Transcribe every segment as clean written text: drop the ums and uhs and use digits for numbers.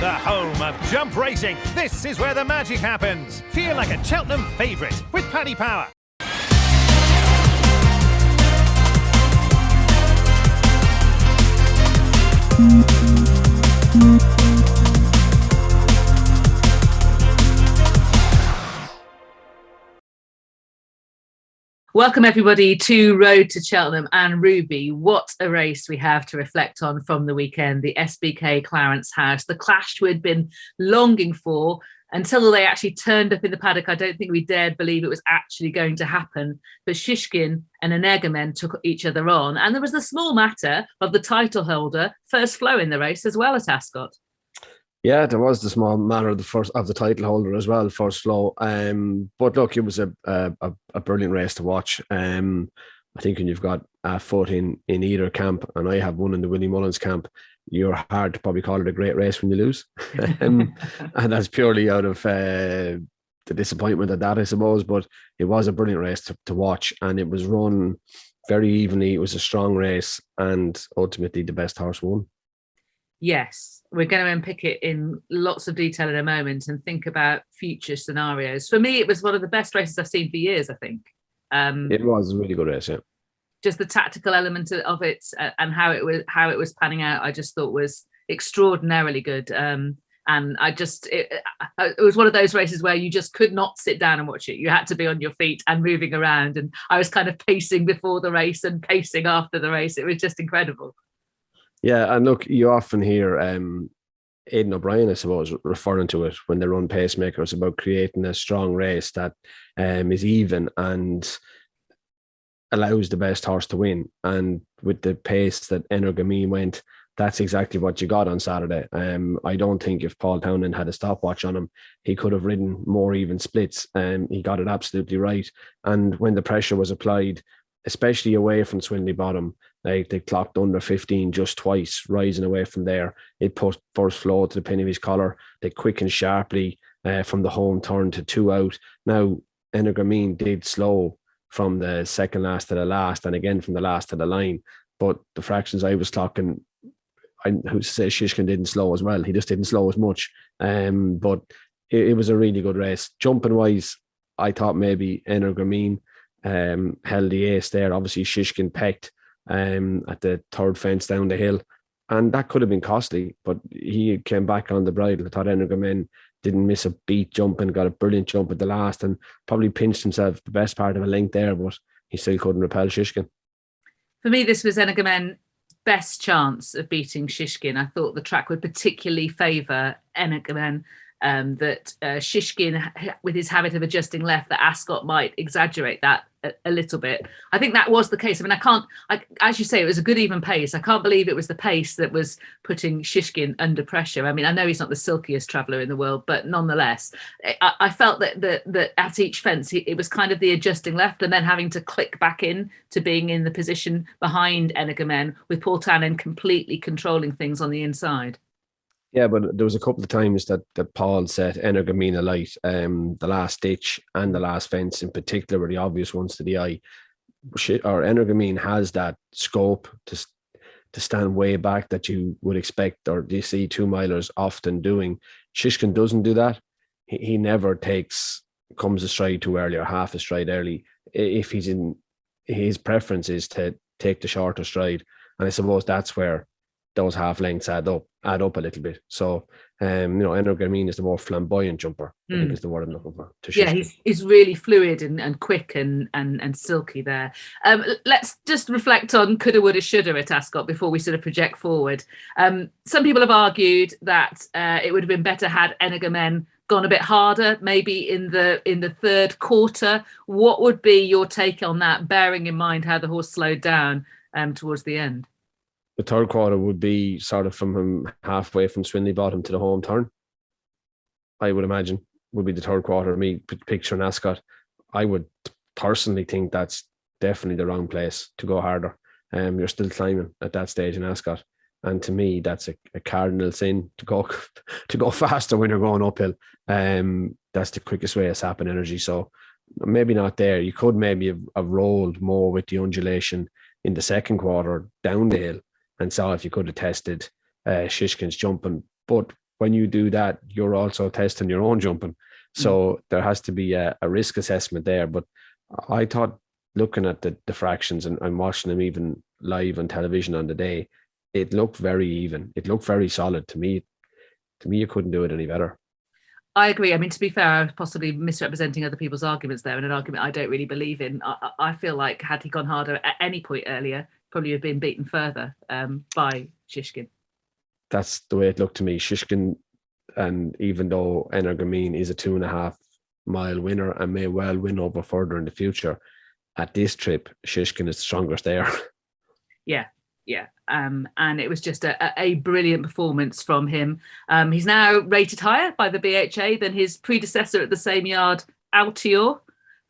The home of jump racing. This is where the magic happens. Feel like a Cheltenham favourite with Paddy Power. Welcome everybody to Road to Cheltenham. And Ruby, what a race we have to reflect on from the weekend. The SBK Clarence House, the clash we'd been longing for until they actually turned up in the paddock. I don't think we dared believe it was actually going to happen. But Shishkin and Energumene took each other on. And there was the small matter of the title holder first flow in the race as well at Ascot. Yeah, there was the small matter of the title holder as well, first flow. But look, it was a brilliant race to watch. I think when you've got a foot in either camp, and I have one in the Willie Mullins camp, you're hard to probably call it a great race when you lose. And that's purely out of the disappointment of that, I suppose. But it was a brilliant race to watch, and it was run very evenly. It was a strong race, and ultimately the best horse won. Yes, we're going to unpick it in lots of detail in a moment and think about future scenarios. For me, it was one of the best races I've seen for years, I think. It was a really good race, yeah. Just the tactical element of it and how it was panning out, I just thought was extraordinarily good. And it was one of those races where you just could not sit down and watch it. You had to be on your feet and moving around. And I was kind of pacing before the race and pacing after the race. It was just incredible. Yeah, and look, you often hear Aidan O'Brien, I suppose, referring to it when they run pacemakers about creating a strong race that is even and allows the best horse to win. And with the pace that Energumene went, that's exactly what you got on Saturday. I don't think if Paul Townend had a stopwatch on him, he could have ridden more even splits. He got it absolutely right. And when the pressure was applied, especially away from Swinley Bottom, like they clocked under 15 just twice, rising away from there. It put first flow to the pin of his collar. They quickened sharply from the home turn to 2 out. Now, Energumene did slow from the second last to the last, and again from the last to the line. But the fractions I was clocking, who says Shishkin didn't slow as well? He just didn't slow as much. But it was a really good race. Jumping wise, I thought maybe Energumene held the ace there. Obviously, Shishkin pecked at the third fence down the hill, and that could have been costly, but he came back on the bridle. I thought Energumene didn't miss a beat jumping, got a brilliant jump at the last, and probably pinched himself the best part of a length there, but he still couldn't repel Shishkin. For me, this was Energumene's best chance of beating Shishkin. I thought the track would particularly favour Energumene. That Shishkin, with his habit of adjusting left, that Ascot might exaggerate that a little bit. I think that was the case. I mean, as you say, it was a good even pace. I can't believe it was the pace that was putting Shishkin under pressure. I mean, I know he's not the silkiest traveller in the world, but nonetheless, I felt that at each fence, it was kind of the adjusting left and then having to click back in to being in the position behind Energumene, with Paul Townend completely controlling things on the inside. Yeah, but there was a couple of times that Paul set Energumene alight, the last ditch and the last fence in particular were the obvious ones to the eye. Or Energumene has that scope to stand way back that you would expect, or you see 2-milers often doing. Shishkin doesn't do that. He never comes a stride too early or half a stride early. If he's in, his preference is to take the shorter stride, and I suppose that's where those half lengths add up a little bit. So, Energumene is the more flamboyant jumper, I think is the word I'm looking for. Yeah, he's really fluid and quick and silky there. Let's just reflect on coulda, woulda, shoulda at Ascot before we sort of project forward. Some people have argued that it would have been better had Energumene gone a bit harder, maybe in the third quarter. What would be your take on that, bearing in mind how the horse slowed down towards the end? The third quarter would be sort of from him halfway from Swinley Bottom to the home turn. I would imagine would be the third quarter. Me picturing Ascot, I would personally think that's definitely the wrong place to go harder. You're still climbing at that stage in Ascot, and to me, that's a cardinal sin to go faster when you're going uphill. That's the quickest way of sapping energy. So maybe not there. You could maybe have rolled more with the undulation in the second quarter down the hill and saw if you could have tested Shishkin's jumping. But when you do that, you're also testing your own jumping. So there has to be a risk assessment there. But I thought, looking at the fractions and watching them even live on television on the day, it looked very even. It looked very solid to me. To me, you couldn't do it any better. I agree. I mean, to be fair, I was possibly misrepresenting other people's arguments there, and an argument I don't really believe in. I feel like had he gone harder at any point earlier, probably have been beaten further by Shishkin. That's the way it looked to me. Shishkin, and even though Energumene is a 2.5 mile winner and may well win over further in the future, at this trip, Shishkin is the strongest there. Yeah. And it was just a brilliant performance from him. He's now rated higher by the BHA than his predecessor at the same yard, Altior.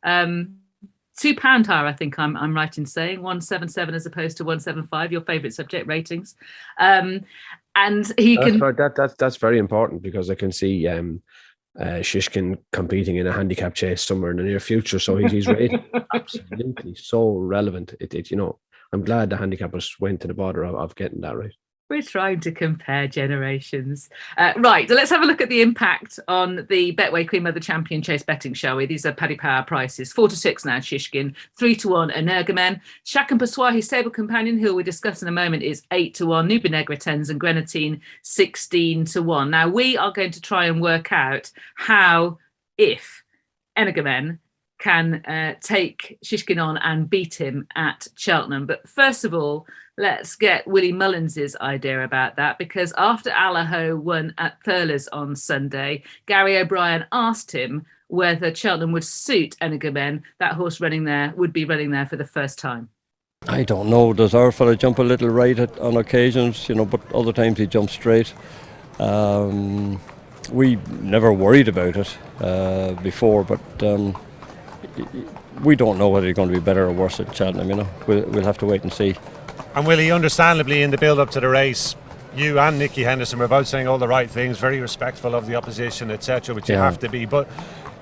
£2 higher, I think I'm right in saying, 177 as opposed to 175, your favourite subject ratings. And he that's very important, because I can see Shishkin competing in a handicap chase somewhere in the near future. So he's rated absolutely so relevant. I'm glad the handicappers went to the border of getting that right. We're trying to compare generations. Right, so let's have a look at the impact on the Betway Queen Mother Champion Chase betting, shall we? These are Paddy Power prices. 4-6 now, Shishkin. 3-1, Energumene. Shak and Passoir, his stable companion, who we'll discuss in a moment, is 8-1. Nuba Negra 10s and Grenadine 16-1. Now, we are going to try and work out how, if Energumene can take Shishkin on and beat him at Cheltenham. But first of all, let's get Willie Mullins's idea about that, because after Allaho won at Thurles on Sunday, Gary O'Brien asked him whether Cheltenham would suit Energumene. That horse would be running there for the first time. I don't know. Does our fella jump a little right on occasions, but other times he jumps straight. We never worried about it before, but we don't know whether he's going to be better or worse at Cheltenham. We'll have to wait and see. And Willie, understandably, in the build-up to the race, you and Nicky Henderson were both saying all the right things, very respectful of the opposition, etc., which you have to be. But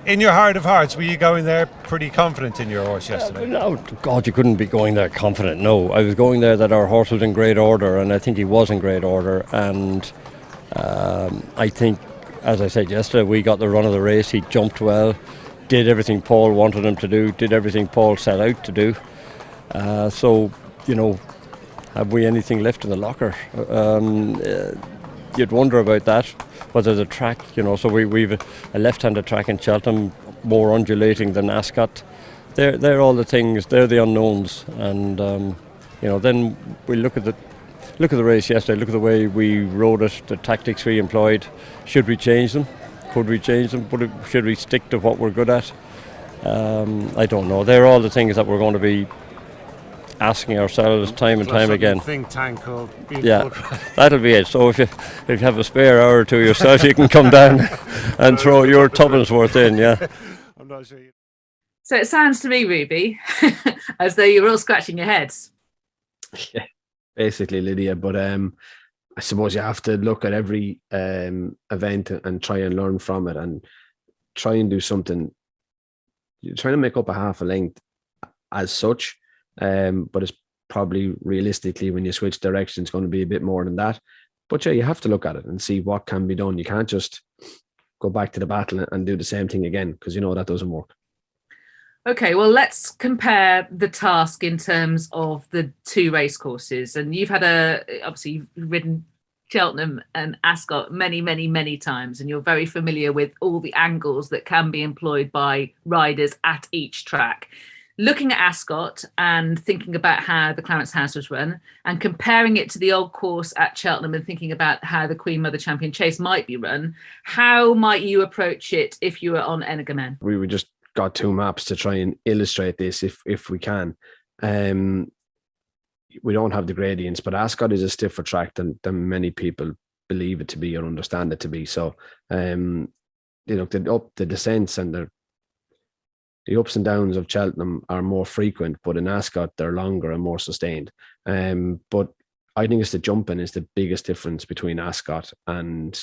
in your heart of hearts, were you going there pretty confident in your horse yesterday? No, God, you couldn't be going there confident. No, I was going there that our horse was in great order, and I think he was in great order. And I think, as I said yesterday, we got the run of the race. He jumped well, did everything Paul wanted him to do, did everything Paul set out to do. Have we anything left in the locker? You'd wonder about that, whether the track, so we've a left-handed track in Cheltenham, more undulating than Ascot. They're all the things, they're the unknowns. And, then we look at the race yesterday, look at the way we rode it, the tactics we employed. Should we change them? Could we change them? Should we stick to what we're good at? I don't know. They're all the things that we're going to be asking ourselves time and time again. Think tank called that'll be it. So if you have a spare hour or two yourself, you can come down and throw your tuppence worth in. Yeah. I'm not sure. So it sounds to me, Ruby, as though you're all scratching your heads. Yeah, basically, Lydia. But I suppose you have to look at every event and try and learn from it, and try and do something. You're trying to make up a half a length as such. But it's probably realistically, when you switch direction, it's going to be a bit more than that. But yeah, you have to look at it and see what can be done. You can't just go back to the battle and do the same thing again, because that doesn't work. Okay, well, let's compare the task in terms of the two race courses. And you've you've ridden Cheltenham and Ascot many, many, many times, and you're very familiar with all the angles that can be employed by riders at each track. Looking at Ascot and thinking about how the Clarence House was run, and comparing it to the old course at Cheltenham and thinking about how the Queen Mother Champion Chase might be run, how might you approach it if you were on Energumene? We just got two maps to try and illustrate this if we can. We don't have the gradients, but Ascot is a stiffer track than many people believe it to be or understand it to be. So, the descents and the ups and downs of Cheltenham are more frequent, but in Ascot they're longer and more sustained. But I think it's the jumping is the biggest difference between Ascot and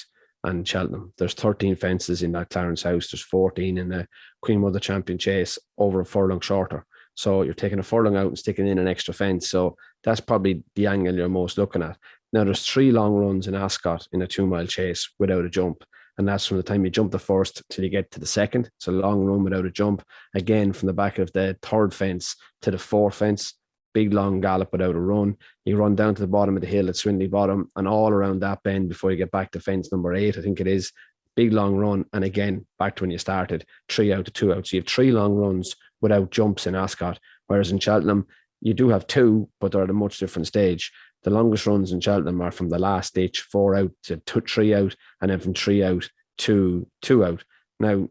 Cheltenham. There's 13 fences in that Clarence House. There's 14 in the Queen Mother Champion Chase, over a furlong shorter. So you're taking a furlong out and sticking in an extra fence. So that's probably the angle you're most looking at. Now, there's 3 long runs in Ascot in a 2-mile chase without a jump. And that's from the time you jump the first till you get to the second. It's a long run without a jump. Again, from the back of the 3rd fence to the 4th fence, big long gallop without a run. You run down to the bottom of the hill at Swindley Bottom and all around that bend before you get back to fence number 8, I think it is. Big long run. And again, back to when you started, 3 out to 2 out. So you have 3 long runs without jumps in Ascot. Whereas in Cheltenham, you do have 2, but they're at a much different stage. The longest runs in Cheltenham are from the last ditch, 4 out to 3 out, and then from 3 out to 2 out. Now,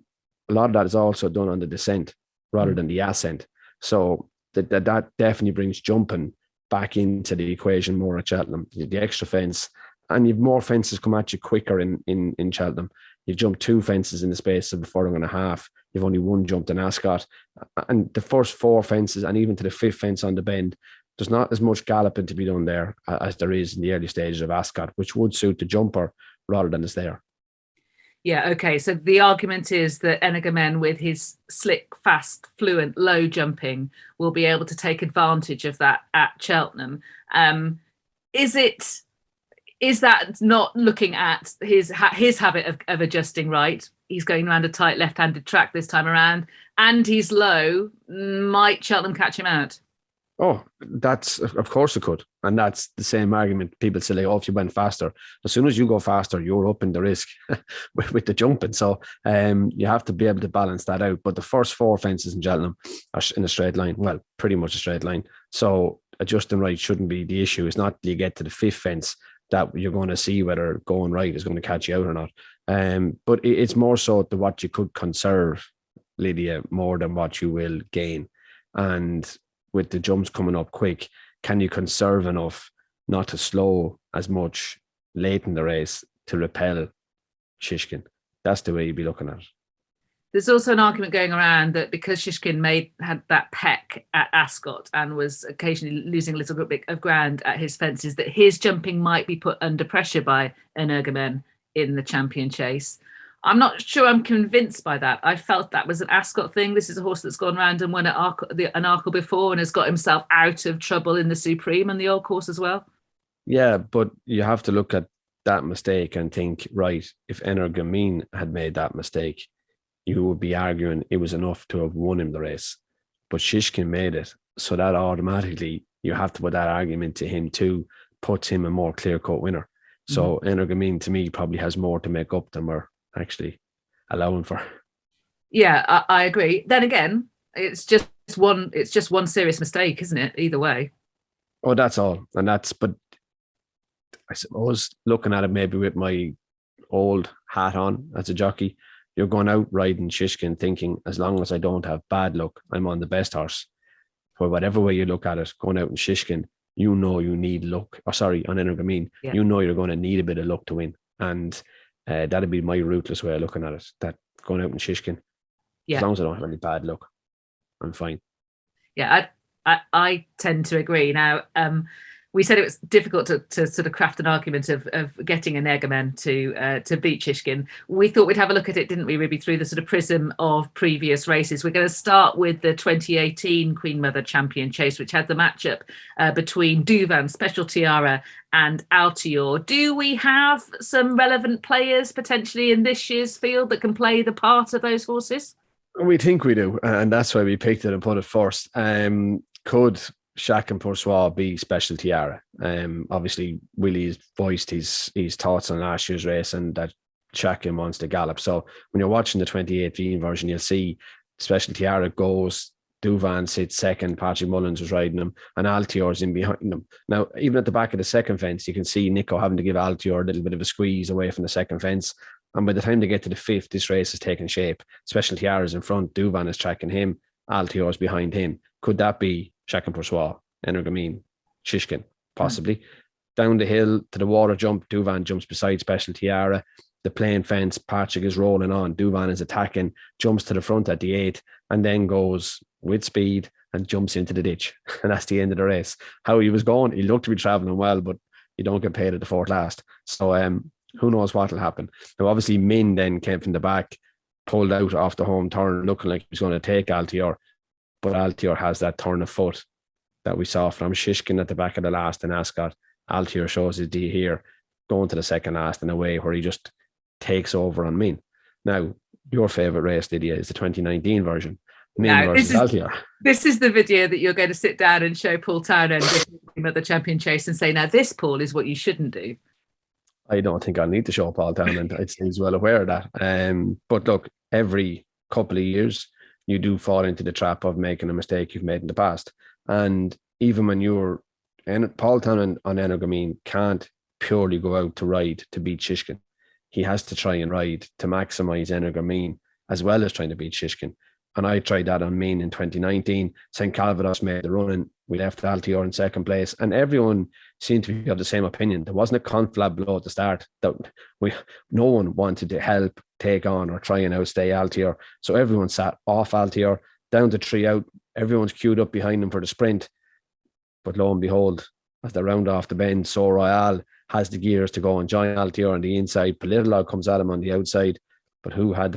a lot of that is also done on the descent rather than the ascent. So that definitely brings jumping back into the equation more at Cheltenham. The extra fence, and you've more fences come at you quicker in Cheltenham. You've jumped 2 fences in the space of a furlong and a half. You've only 1 jumped in Ascot. And the first 4 fences, and even to the 5th fence on the bend, there's not as much galloping to be done there as there is in the early stages of Ascot, which would suit the jumper rather than is there. Yeah, okay. So the argument is that Energumene, with his slick, fast, fluent, low jumping, will be able to take advantage of that at Cheltenham. Is that not looking at his habit of adjusting right? He's going around a tight left-handed track this time around, and he's low. Might Cheltenham catch him out? Oh, that's, of course it could. And that's the same argument. People say, like, oh, if you went faster, as soon as you go faster, you're up in the risk with the jumping. So you have to be able to balance that out. But the first 4 fences in Cheltenham are in a straight line. Well, pretty much a straight line. So adjusting right shouldn't be the issue. It's not till you get to the 5th fence that you're going to see whether going right is going to catch you out or not. But it's more so to what you could conserve, Lydia, more than what you will gain. And with the jumps coming up quick, can you conserve enough not to slow as much late in the race to repel Shishkin? That's the way you'd be looking at it. There's also an argument going around that because Shishkin had that peck at Ascot and was occasionally losing a little bit of ground at his fences, that his jumping might be put under pressure by Energumene in the champion chase. I'm not sure I'm convinced by that. I felt that was an Ascot thing. This is a horse that's gone round and won an Arkle before and has got himself out of trouble in the Supreme and the old course as well. Yeah, but you have to look at that mistake and think, right, if Energumene had made that mistake, you would be arguing it was enough to have won him the race. But Shishkin made it. So that automatically, you have to put that argument to him too, puts him a more clear-cut winner. So Energumene, to me, probably has more to make up than we're actually allowing for. Yeah, I agree. Then again, it's just one serious mistake, isn't it? Either way. Oh, that's all. But I suppose looking at it maybe with my old hat on as a jockey, you're going out riding Shishkin thinking, as long as I don't have bad luck, I'm on the best horse. For whatever way you look at it, going out in Shishkin, you know you need luck. On Energumene, you know you're going to need a bit of luck to win. And that'd be my ruthless way of looking at it. That going out in Shishkin, as long as I don't have any bad luck, I'm fine. Yeah, I tend to agree. Now, we said it was difficult to sort of craft an argument of getting Energumene to beat Shishkin. We thought we'd have a look at it, didn't we, Ruby, through the sort of prism of previous races. We're going to start with the 2018 Queen Mother Champion Chase, which had the matchup between Duvan, Special Tiara and Altior. Do we have some relevant players potentially in this year's field that can play the part of those horses? We think we do, and that's why we picked it and put it first. Could Shaq and Poursois be Special Tiara? Obviously, Willie's voiced his thoughts on last year's race and that Shaq wants to gallop. So when you're watching the 2018 version, you'll see Special Tiara goes, Duvan sits second, Patrick Mullins was riding him, and Altior's in behind him. Now, even at the back of the second fence, you can see Nico having to give Altior a little bit of a squeeze away from the second fence. And by the time they get to the 5th, this race is taking shape. Special Tiara's in front, Duvan is tracking him, Altior's behind him. Could that be Shaq and Poursois, Energumene, Shishkin? Possibly. Down the hill to the water jump, Duvan jumps beside Special Tiara. The plain fence, Patrick is rolling on, Duvan is attacking, jumps to the front at the 8th, and then goes with speed and jumps into the ditch. And that's the end of the race. How he was going, he looked to be travelling well, but you don't get paid at the 4th last. So who knows what will happen. Now, obviously, Min then came from the back, pulled out off the home turn, looking like he was going to take Altior. But Altior has that turn of foot that we saw from Shishkin at the back of the last in Ascot. Altior shows his D here, going to the second last in a way where he just takes over on Mean. Now, your favourite race, Lydia, is the 2019 version. Mean versus Altior. This is the video that you're going to sit down and show Paul Townend at the Champion Chase and say, now this, Paul, is what you shouldn't do. I don't think I need to show Paul Townend. He's well aware of that. But look, every couple of years, you do fall into the trap of making a mistake you've made in the past. And even when Paul Townend on Energumene can't purely go out to ride to beat Shishkin. He has to try and ride to maximise Energumene as well as trying to beat Shishkin. And I tried that on Mean in 2019. St. Calvados made the running. We left Altior in second place. And everyone seemed to be of the same opinion. There wasn't a conflab blow at the start. No one wanted to help, take on, or try and outstay Altior. So everyone sat off Altior, down to 3 out. Everyone's queued up behind him for the sprint. But lo and behold, as they round off the bend, So Royale has the gears to go and join Altior on the inside. Politolog comes at him on the outside. But who was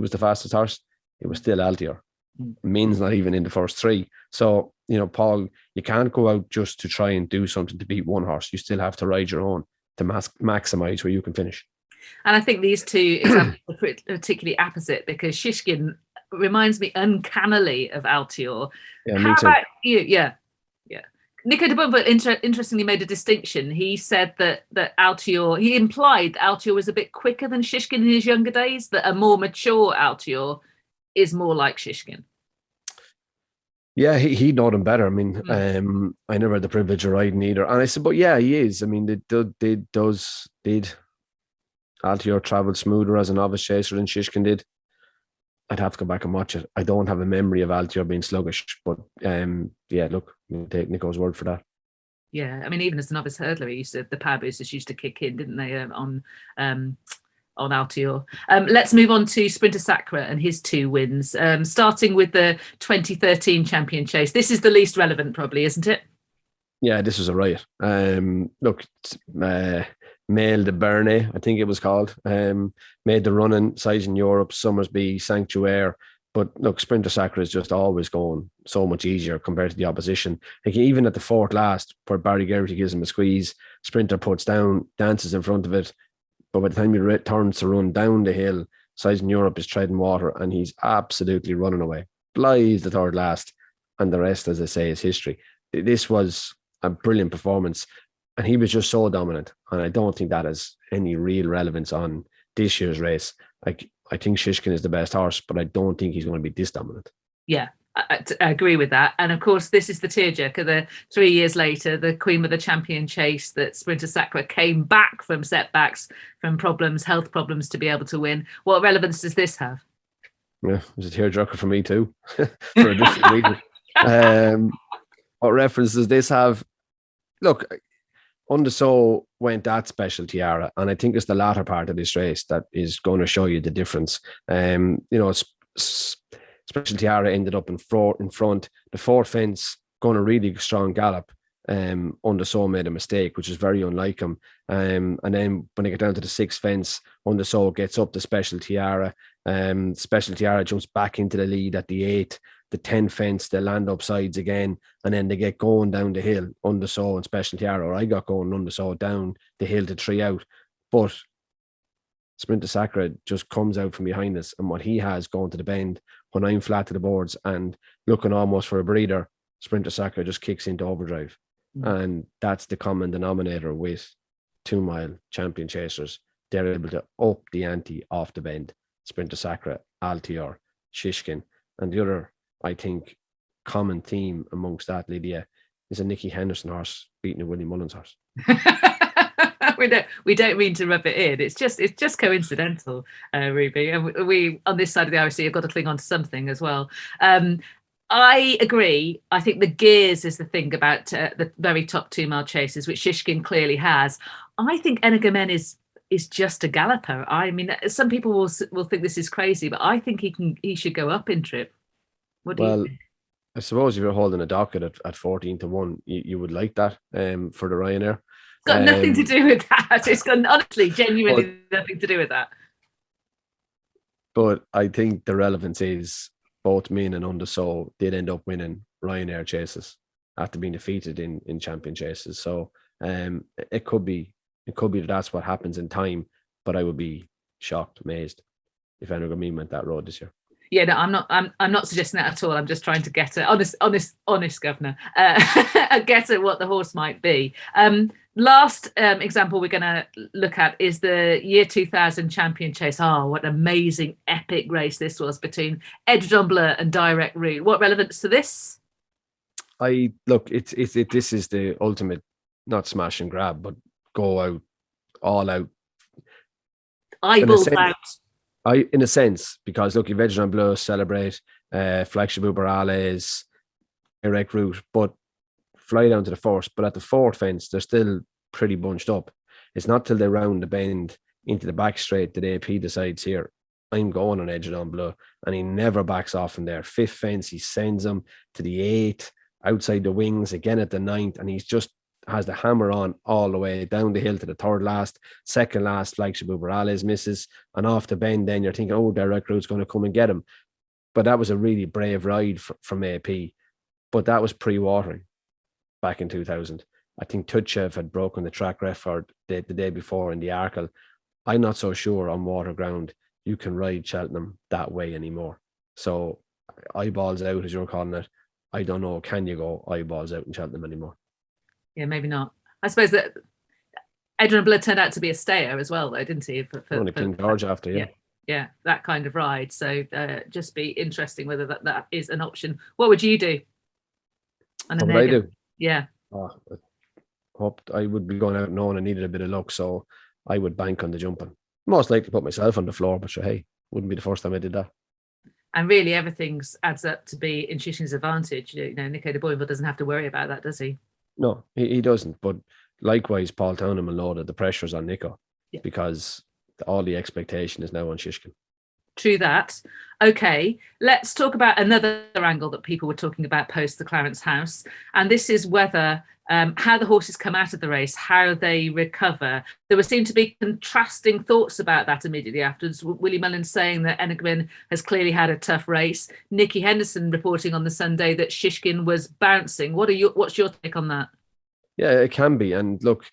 the fastest horse? It was still Altior. Mean's not even in the first 3. So, Paul, you can't go out just to try and do something to beat one horse. You still have to ride your own to maximise where you can finish. And I think these two examples are particularly opposite because Shishkin reminds me uncannily of Altior. Yeah, How me too. about you? Yeah. Nico de Bumper interestingly made a distinction. He said that Altior, he implied that Altior was a bit quicker than Shishkin in his younger days, that a more mature Altior is more like Shishkin. Yeah, he know them better. I mean, I never had the privilege of riding either. And I said, but yeah, he is. I mean, did Altior travel smoother as a novice chaser than Shishkin did? I'd have to go back and watch it. I don't have a memory of Altior being sluggish, but look, we'll take Nico's word for that. Yeah, I mean, even as a novice hurdler, the power boosters used to kick in, didn't they, on Altior. Let's move on to Sprinter Sacre and his 2 wins, starting with the 2013 Champion Chase. This is the least relevant, probably, isn't it? Yeah, this was a riot. Look, Mail de Bernay, I think it was called, made the running, size in Europe, Summersby, Sanctuaire. But look, Sprinter Sacre is just always going so much easier compared to the opposition. Like even at the 4th last, where Barry Geraghty gives him a squeeze, Sprinter puts down, dances in front of it. But by the time he turns to run down the hill, size in Europe is treading water and he's absolutely running away. Flies the 3rd last. And the rest, as I say, is history. This was a brilliant performance. And he was just so dominant. And I don't think that has any real relevance on this year's race. Like, I think Shishkin is the best horse, but I don't think he's going to be this dominant. Yeah, I agree with that. And of course, this is the tearjerker. The 3 years later, the Queen of the Champion Chase, that Sprinter Sacre came back from setbacks, from problems, health problems, to be able to win. What relevance does this have? Yeah, it was a tearjerker for me too, for a different reason. What reference does this have? Look, Undersow went that special tiara, and I think it's the latter part of this race that is going to show you the difference. Special tiara ended up in front. The 4th fence going a really strong gallop. Undersow made a mistake, which is very unlike him. And then when they get down to the 6th fence, Undersow gets up the special tiara. Special tiara jumps back into the lead at the 8th. The 10 fence, they land up sides again, and then they get going down the hill, Undersow and Special Tiara, or I got going Undersow down the hill to 3 out. But Sprinter Sacre just comes out from behind us, and what he has going to the bend, when I'm flat to the boards and looking almost for a breather, Sprinter Sacre just kicks into overdrive. And that's the common denominator with 2 mile champion chasers. They're able to up the ante off the bend. Sprinter Sacre, Altior, Shishkin, and the other, I think, common theme amongst that, Lydia, is a Nicky Henderson horse beating a Willie Mullins horse. we don't mean to rub it in. It's just coincidental, Ruby. And we on this side of the IRC have got to cling on to something as well. I agree. I think the gears is the thing about the very top 2 mile chases, which Shishkin clearly has. I think Energumene is just a galloper. I mean, some people will think this is crazy, but I think he should go up in trip. What do you think? I suppose if you're holding a docket at 14 to 1, you would like that for the Ryanair. It's got nothing to do with that. It's got honestly, genuinely nothing to do with that. But I think the relevance is both Mean and Undersow did end up winning Ryanair chases after being defeated in champion chases. So It could be that that's what happens in time, but I would be shocked, amazed if Energumene went that road this year. Yeah, no, I'm not suggesting that at all. I'm just trying to get at honest governor, get at what the horse might be. Last example we're going to look at is the year 2000 Champion Chase. Oh, what an amazing epic race this was between Edredon Bleu and Direct Route. What relevance to this? This is the ultimate, not smash and grab, but go out, all out. Eyeballs out. In a sense, because look, you've Edredon Bleu, Celebrate, Flagship Uberales, Direct Route, but fly down to the first. But at the fourth fence, they're still pretty bunched up. It's not till they round the bend into the back straight that AP decides, here, I'm going on Edredon Bleu, and he never backs off from there. Fifth fence, he sends them to the eighth, outside the wings, again at the ninth, and he's just has the hammer on all the way down the hill to the third last, second last. Flagship Uberales misses, and off the bend then you're thinking, oh, Direct Route's going to come and get him. But that was a really brave ride from AP, but that was pre-watering back in 2000. I think Tutchev had broken the track record the day before in the Arkle. I'm not so sure on water ground you can ride Cheltenham that way anymore. So eyeballs out, as you're calling it, I don't know, can you go eyeballs out in Cheltenham anymore? Yeah, maybe not. I suppose that Edredon Bleu turned out to be a stayer as well, though, didn't he? For King George after, yeah, that kind of ride. So just be interesting whether that is an option. What would you do? What would I do? Yeah. I hoped I would be going out knowing I needed a bit of luck, so I would bank on the jumping. Most likely put myself on the floor, but sure, hey, wouldn't be the first time I did that. And really, everything adds up to be in Shishkin's advantage. You know, Nico de Boinville doesn't have to worry about that, does he? No, he doesn't. But likewise, Paul Townham will know that the pressure's on Nico, because all the expectation is now on Shishkin. True that. Okay, let's talk about another angle that people were talking about post the Clarence House. And this is whether how the horses come out of the race, how they recover. There would seem to be contrasting thoughts about that immediately afterwards. Willie Mullins saying that Energumene has clearly had a tough race. Nicky Henderson reporting on the Sunday that Shishkin was bouncing. What's your take on that? Yeah, it can be. And look,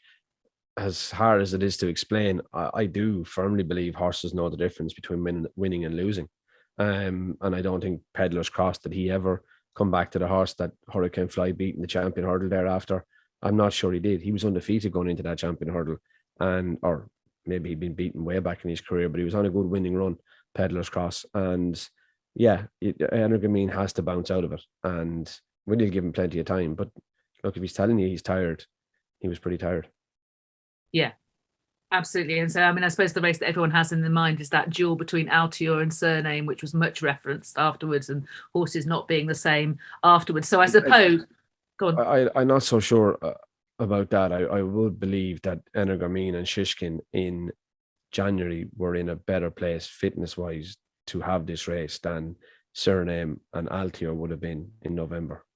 as hard as it is to explain, I do firmly believe horses know the difference between winning and losing. And I don't think Peddler's Cross, did he ever come back to the horse that Hurricane Fly beat in the champion hurdle thereafter? I'm not sure he did. He was undefeated going into that champion hurdle, or maybe he'd been beaten way back in his career, but he was on a good winning run, Peddler's Cross. And yeah, Energumene has to bounce out of it, and we'll give him plenty of time. But look, if he's telling you he's tired, he was pretty tired. Yeah, absolutely. And so, I mean, I suppose the race that everyone has in their mind is that duel between Altior and Surname, which was much referenced afterwards, and horses not being the same afterwards. So I suppose, go on. I'm not so sure about that. I would believe that Energumene and Shishkin in January were in a better place fitness-wise to have this race than Surname and Altior would have been in November.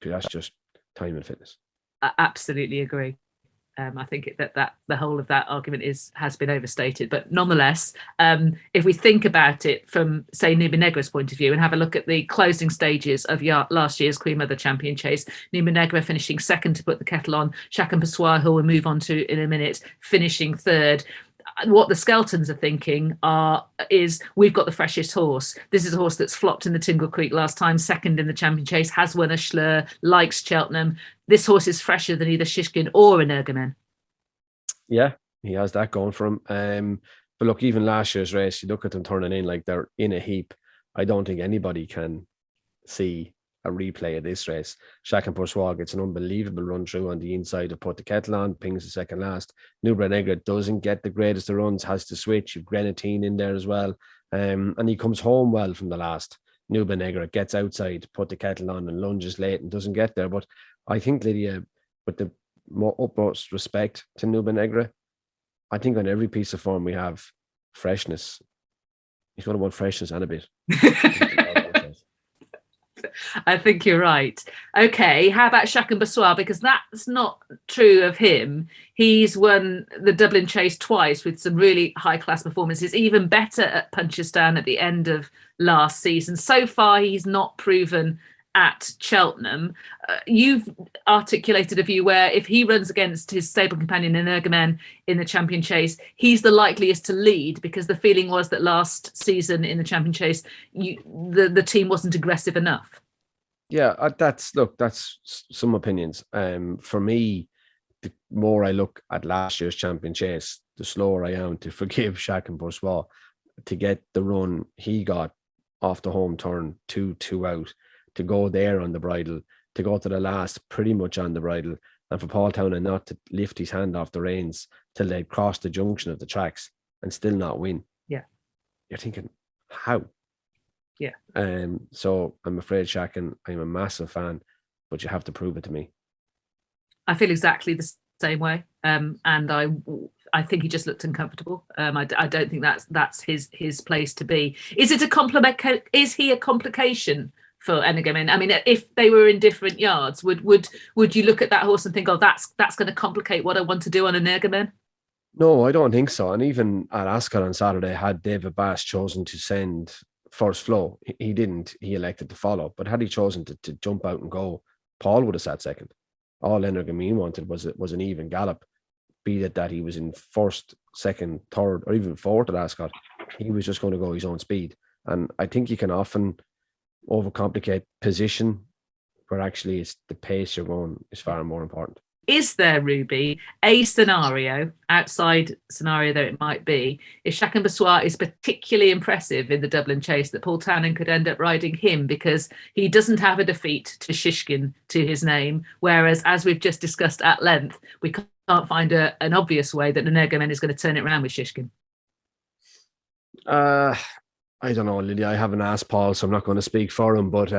That's just time and fitness. I absolutely agree. I think that the whole of that argument has been overstated, but nonetheless, if we think about it from, say, Nuba Negra's point of view and have a look at the closing stages of last year's Queen Mother Champion Chase, Nuba Negra finishing second to put the kettle on, Shishkin Passoir, who we'll move on to in a minute, finishing third. What the Skeltons are thinking is we've got the freshest horse. This is a horse that's flopped in the Tingle Creek last time, second in the Champion Chase, has won a Schlur, likes Cheltenham. This horse is fresher than either Shishkin or Energumene. Yeah, he has that going for him. But look, even last year's race, you look at them turning in like they're in a heap. I don't think anybody can see a replay of this race. Shishkin Passoir gets an unbelievable run through on the inside to put the kettle on, pings the second last. Nuba Negra doesn't get the greatest of runs, has to switch. You've Grenadine in there as well. And he comes home well from the last. Nuba Negra gets outside, put the kettle on and lunges late and doesn't get there. But I think, Lydia, with the more utmost respect to Nuba Negra, I think on every piece of form we have freshness. He's going to want freshness and a bit. I think you're right. Okay, how about Shishkin Passoir? Because that's not true of him. He's won the Dublin Chase twice with some really high-class performances, even better at Punchestown at the end of last season. So far, he's not proven at Cheltenham. You've articulated a view where if he runs against his stable companion Energumene in the Champion Chase, he's the likeliest to lead, because the feeling was that last season in the Champion Chase, the team wasn't aggressive enough. Yeah, that's some opinions. For me, the more I look at last year's Champion Chase, the slower I am to forgive Shishkin and Bourgeois to get the run he got off the home turn, 2 out, to go there on the bridle, to go to the last pretty much on the bridle, and for Paul Townend not to lift his hand off the reins till they'd crossed the junction of the tracks and still not win. Yeah. You're thinking, how? Yeah. So I'm afraid Shishkin, I'm a massive fan, but you have to prove it to me. I feel exactly the same way. And I think he just looked uncomfortable. I don't think that's his place to be. Is it a compliment? Is he a complication for Energumene? I mean, if they were in different yards, would you look at that horse and think, oh, that's going to complicate what I want to do on Energumene? No, I don't think so. And even at Ascot on Saturday, had David Bass chosen to send first flow, he didn't. He elected to follow. But had he chosen to jump out and go, Paul would have sat second. All Energumene wanted was an even gallop. Be it that he was in first, second, third, or even fourth at Ascot, he was just going to go his own speed. And I think you can often overcomplicate position, where actually it's the pace you're going is far more important. Is there, Ruby, a scenario, outside scenario though it might be, if Shishkin and Bourgeois is particularly impressive in the Dublin Chase, that Paul Townend could end up riding him because he doesn't have a defeat to Shishkin to his name, whereas, as we've just discussed at length, we can't find an obvious way that Energumene is going to turn it around with Shishkin? I don't know, Lydia. I haven't asked Paul, so I'm not going to speak for him, but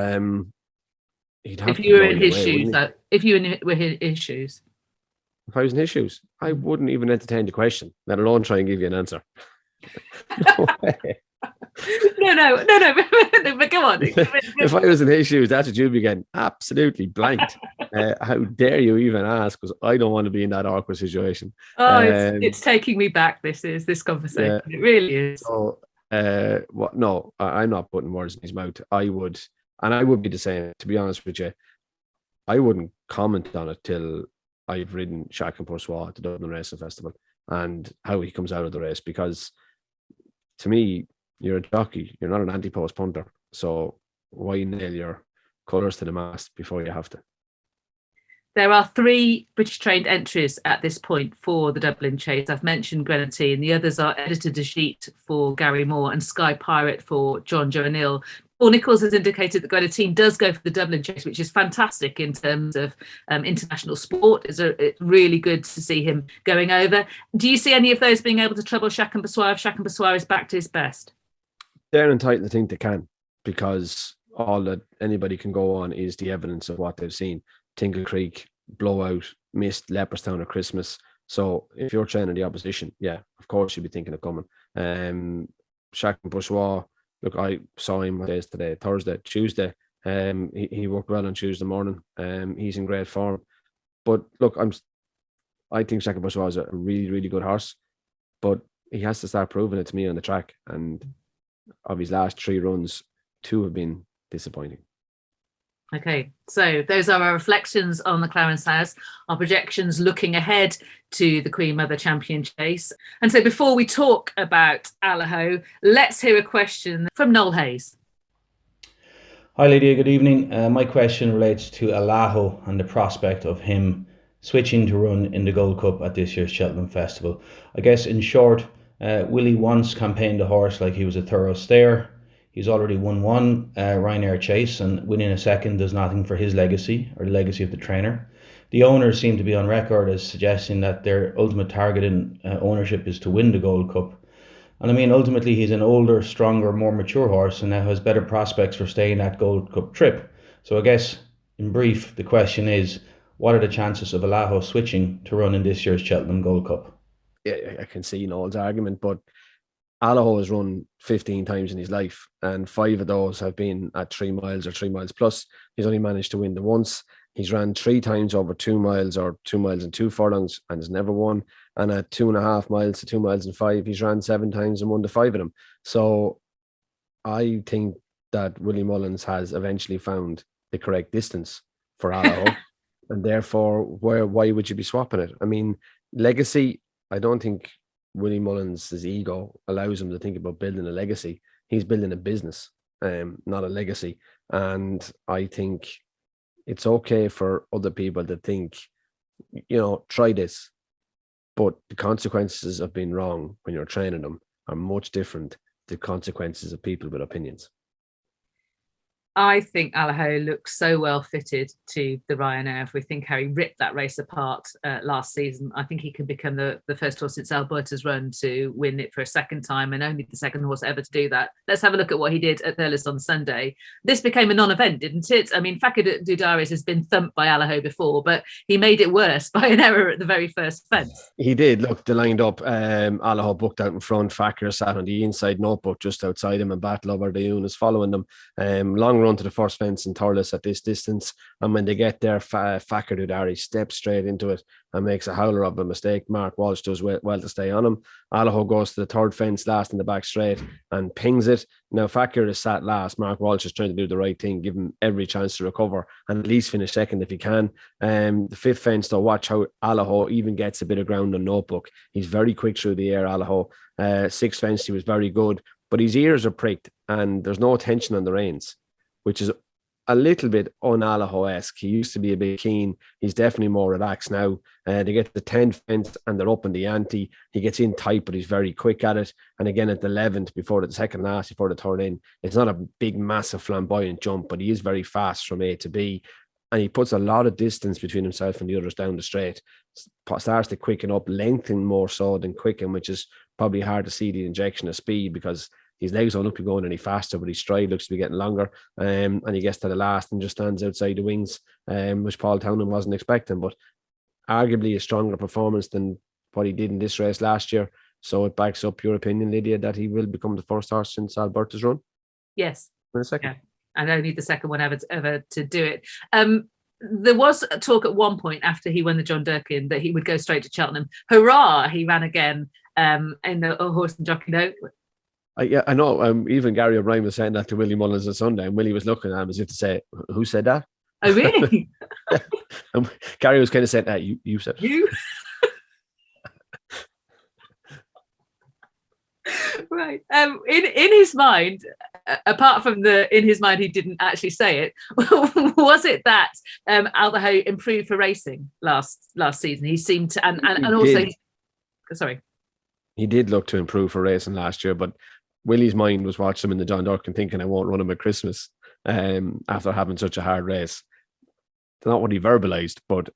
he'd have if you were in his away, shoes, if you were in his shoes. If I was in his shoes, I wouldn't even entertain the question, let alone try and give you an answer. No way. No, but go on. If I was in his shoes, that's what you'd be getting absolutely blanked. How dare you even ask? Because I don't want to be in that awkward situation. Oh, it's taking me back. This conversation. Yeah. It really is. So, no, I'm not putting words in his mouth. I would be the same. To be honest with you, I wouldn't comment on it till I've ridden Shishkin and Bourgeois at the Dublin Racing Festival and how he comes out of the race, because to me, you're a jockey, you're not an anti-post punter, so why nail your colours to the mast before you have to? There are 3 British trained entries at this point for the Dublin Chase. I've mentioned Grenadine. The others are Editor de Gite for Gary Moore and Sky Pirate for John Joe O'Neill. Paul Nicholls has indicated that Grenadine does go for the Dublin Chase, which is fantastic in terms of international sport. It's really good to see him going over. Do you see any of those being able to trouble Shishkin and Bourgeois if Shishkin and Bourgeois is back to his best? They're entitled to think they can, because all that anybody can go on is the evidence of what they've seen. Tingle Creek, blowout, missed Leopardstown at Christmas. So if you're training the opposition, yeah, of course you'd be thinking of coming. Shishkin and Bourgeois, look, I saw him, what day is today? Thursday, Tuesday. He worked well on Tuesday morning. He's in great form. But look, I think Shishkin and Bourgeois is a really, really good horse, but he has to start proving it to me on the track. And of his last 3 runs, 2 have been disappointing. Okay, so those are our reflections on the Clarence House, our projections looking ahead to the Queen Mother Champion Chase. And so before we talk about Allaho, let's hear a question from Noel Hayes. Hi Lydia, good evening. My question relates to Allaho and the prospect of him switching to run in the Gold Cup at this year's Cheltenham Festival. I guess in short, will he once campaign the horse like he was a thorough stayer? He's already won 1 Ryanair Chase, and winning a second does nothing for his legacy or the legacy of the trainer. The owners seem to be on record as suggesting that their ultimate target in ownership is to win the Gold Cup. And I mean, ultimately, he's an older, stronger, more mature horse and now has better prospects for staying that Gold Cup trip. So I guess, in brief, the question is, what are the chances of Allaho switching to run in this year's Cheltenham Gold Cup? Yeah, I can see Noel's argument, but Allaho has run 15 times in his life, and 5 of those have been at 3 miles or 3 miles plus. He's only managed to win the once. He's ran 3 times over 2 miles or 2 miles and 2 furlongs and has never won. And at 2.5 miles to 2 miles and 5, he's ran 7 times and won the 5 of them. So I think that Willie Mullins has eventually found the correct distance for Allaho. And therefore, why would you be swapping it? I mean, legacy, I don't think Willie Mullins' ego allows him to think about building a legacy. He's building a business, not a legacy. And I think it's okay for other people to think, try this. But the consequences of being wrong when you're training them are much different to consequences of people with opinions. I think Allaho looks so well fitted to the Ryanair. If we think how he ripped that race apart last season, I think he can become the first horse since Alberta's run to win it for a second time, and only the second horse ever to do that. Let's have a look at what he did at Thurles on Sunday. This became a non-event, didn't it? I mean, Fakir Dudaris has been thumped by Allaho before, but he made it worse by an error at the very first fence. He did. Look, they lined up. Allaho booked out in front. Fakir sat on the inside notebook just outside him, and Battle Over the Yoon is following them. Long run to the first fence in Thurles at this distance, and when they get there, Fakir Dudari steps straight into it and makes a howler of a mistake. Mark Walsh does well to stay on him. Allaho goes to the third fence last in the back straight and pings it. Now Fakir is sat last. Mark Walsh is trying to do the right thing, give him every chance to recover and at least finish second if he can. The fifth fence, though, watch how Allaho even gets a bit of ground on notebook. He's very quick through the air, Allaho. Sixth fence, he was very good, but his ears are pricked and there's no tension on the reins, which is a little bit un-Allaho-esque. He used to be a bit keen. He's definitely more relaxed now. They get to the 10th fence and they're up in the ante. He gets in tight, but he's very quick at it. And again, at the 11th, before the second last, before the turn in, it's not a big, massive, flamboyant jump, but he is very fast from A to B. And he puts a lot of distance between himself and the others down the straight. Starts to quicken up, lengthen more so than quicken, which is probably hard to see the injection of speed because his legs don't look to be going any faster, but his stride looks to be getting longer. And he gets to the last and just stands outside the wings, which Paul Townend wasn't expecting. But arguably a stronger performance than what he did in this race last year. So it backs up your opinion, Lydia, that he will become the first horse since Alberta's run? Yes. In a second. Yeah. And only the second one ever to do it. There was a talk at one point after he won the John Durkin that he would go straight to Cheltenham. Hurrah! He ran again in the Horse and Jockey Note. Yeah, I know. Even Gary O'Brien was saying that to Willie Mullins on Sunday, and Willie was looking at him as if to say, "Who said that?" Oh, really? Gary was kind of saying, "You said you." Right. In his mind, apart from in his mind, he didn't actually say it. Was it that Allaho improved for racing last season? He seemed to, and also, sorry, he did look to improve for racing last year, but Willie's mind was watching him in the John Durkin thinking, I won't run him at Christmas after having such a hard race. Not what he verbalized, but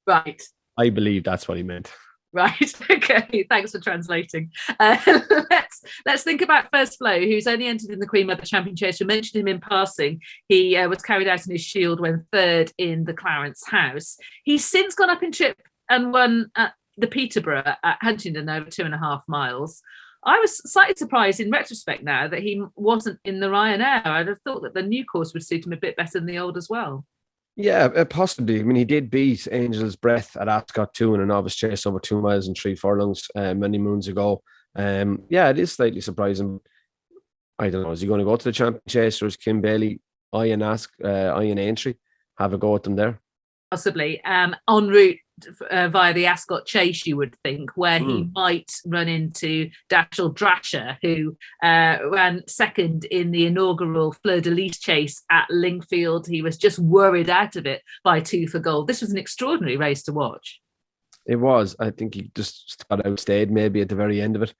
right. I believe that's what he meant. Right. Okay. Thanks for translating. Let's think about First Flow, who's only entered in the Queen Mother Champion Chase. We mentioned him in passing. He was carried out in his shield when third in the Clarence House. He's since gone up in trip and won at the Peterborough at Huntingdon over 2.5 miles. I was slightly surprised in retrospect now that he wasn't in the Ryanair. I'd have thought that the new course would suit him a bit better than the old as well. Yeah, possibly. I mean, he did beat Angel's Breath at Ascot 2 in a novice chase over 2 miles and 3 furlongs many moons ago. Yeah, it is slightly surprising. I don't know. Is he going to go to the Champion Chase, or is Kim Bailey Ian Aintree have a go at them there? Possibly. En route via the Ascot Chase, you would think, where he might run into Dashel Drasher, who ran second in the inaugural Fleur de Lis Chase at Lingfield. He was just worried out of it by 2 for Gold. This was an extraordinary race to watch. It was. I think he just got outstayed maybe at the very end of it.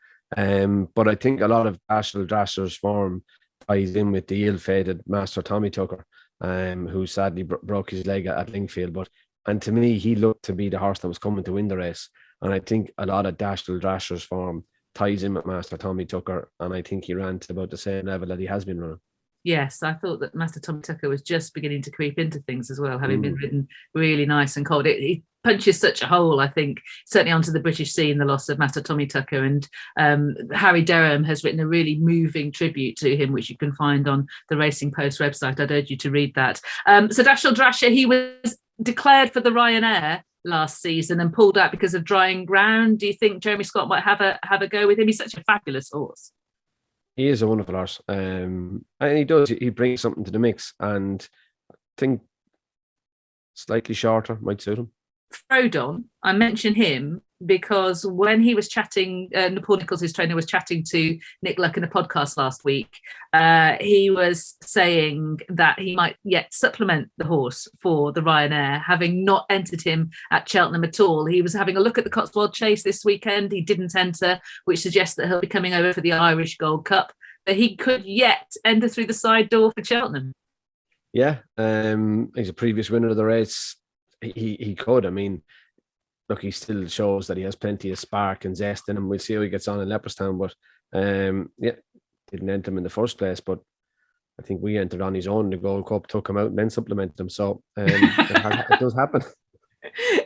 But I think a lot of Dashel Drasher's form ties in with the ill-fated Master Tommy Tucker, who sadly broke his leg at Lingfield. And to me, he looked to be the horse that was coming to win the race. And I think a lot of Dashel Drasher's form ties in with Master Tommy Tucker. And I think he ran to about the same level that he has been running. Yes, I thought that Master Tommy Tucker was just beginning to creep into things as well, having been ridden really nice and cold. It punches such a hole, I think, certainly onto the British scene, the loss of Master Tommy Tucker. And Harry Derham has written a really moving tribute to him, which you can find on the Racing Post website. I'd urge you to read that. So Dashel Drasher, he was declared for the Ryanair last season and pulled out because of drying ground. Do you think Jeremy Scott might have a go with him? He's such a fabulous horse. He is a wonderful horse. And he brings something to the mix. And think slightly shorter might suit him. Frodon, I mention him because when he was chatting, Paul Nicholls, his trainer, was chatting to Nick Luck in a podcast last week. He was saying that he might yet supplement the horse for the Ryanair, having not entered him at Cheltenham at all. He was having a look at the Cotswold Chase this weekend. He didn't enter, which suggests that he'll be coming over for the Irish Gold Cup. But he could yet enter through the side door for Cheltenham. Yeah, he's a previous winner of the race. He could. I mean, look, he still shows that he has plenty of spark and zest in him. We'll see how he gets on in Leopardstown, but didn't enter him in the first place. But I think we entered on his own. The Gold Cup took him out and then supplemented him. So it does happen.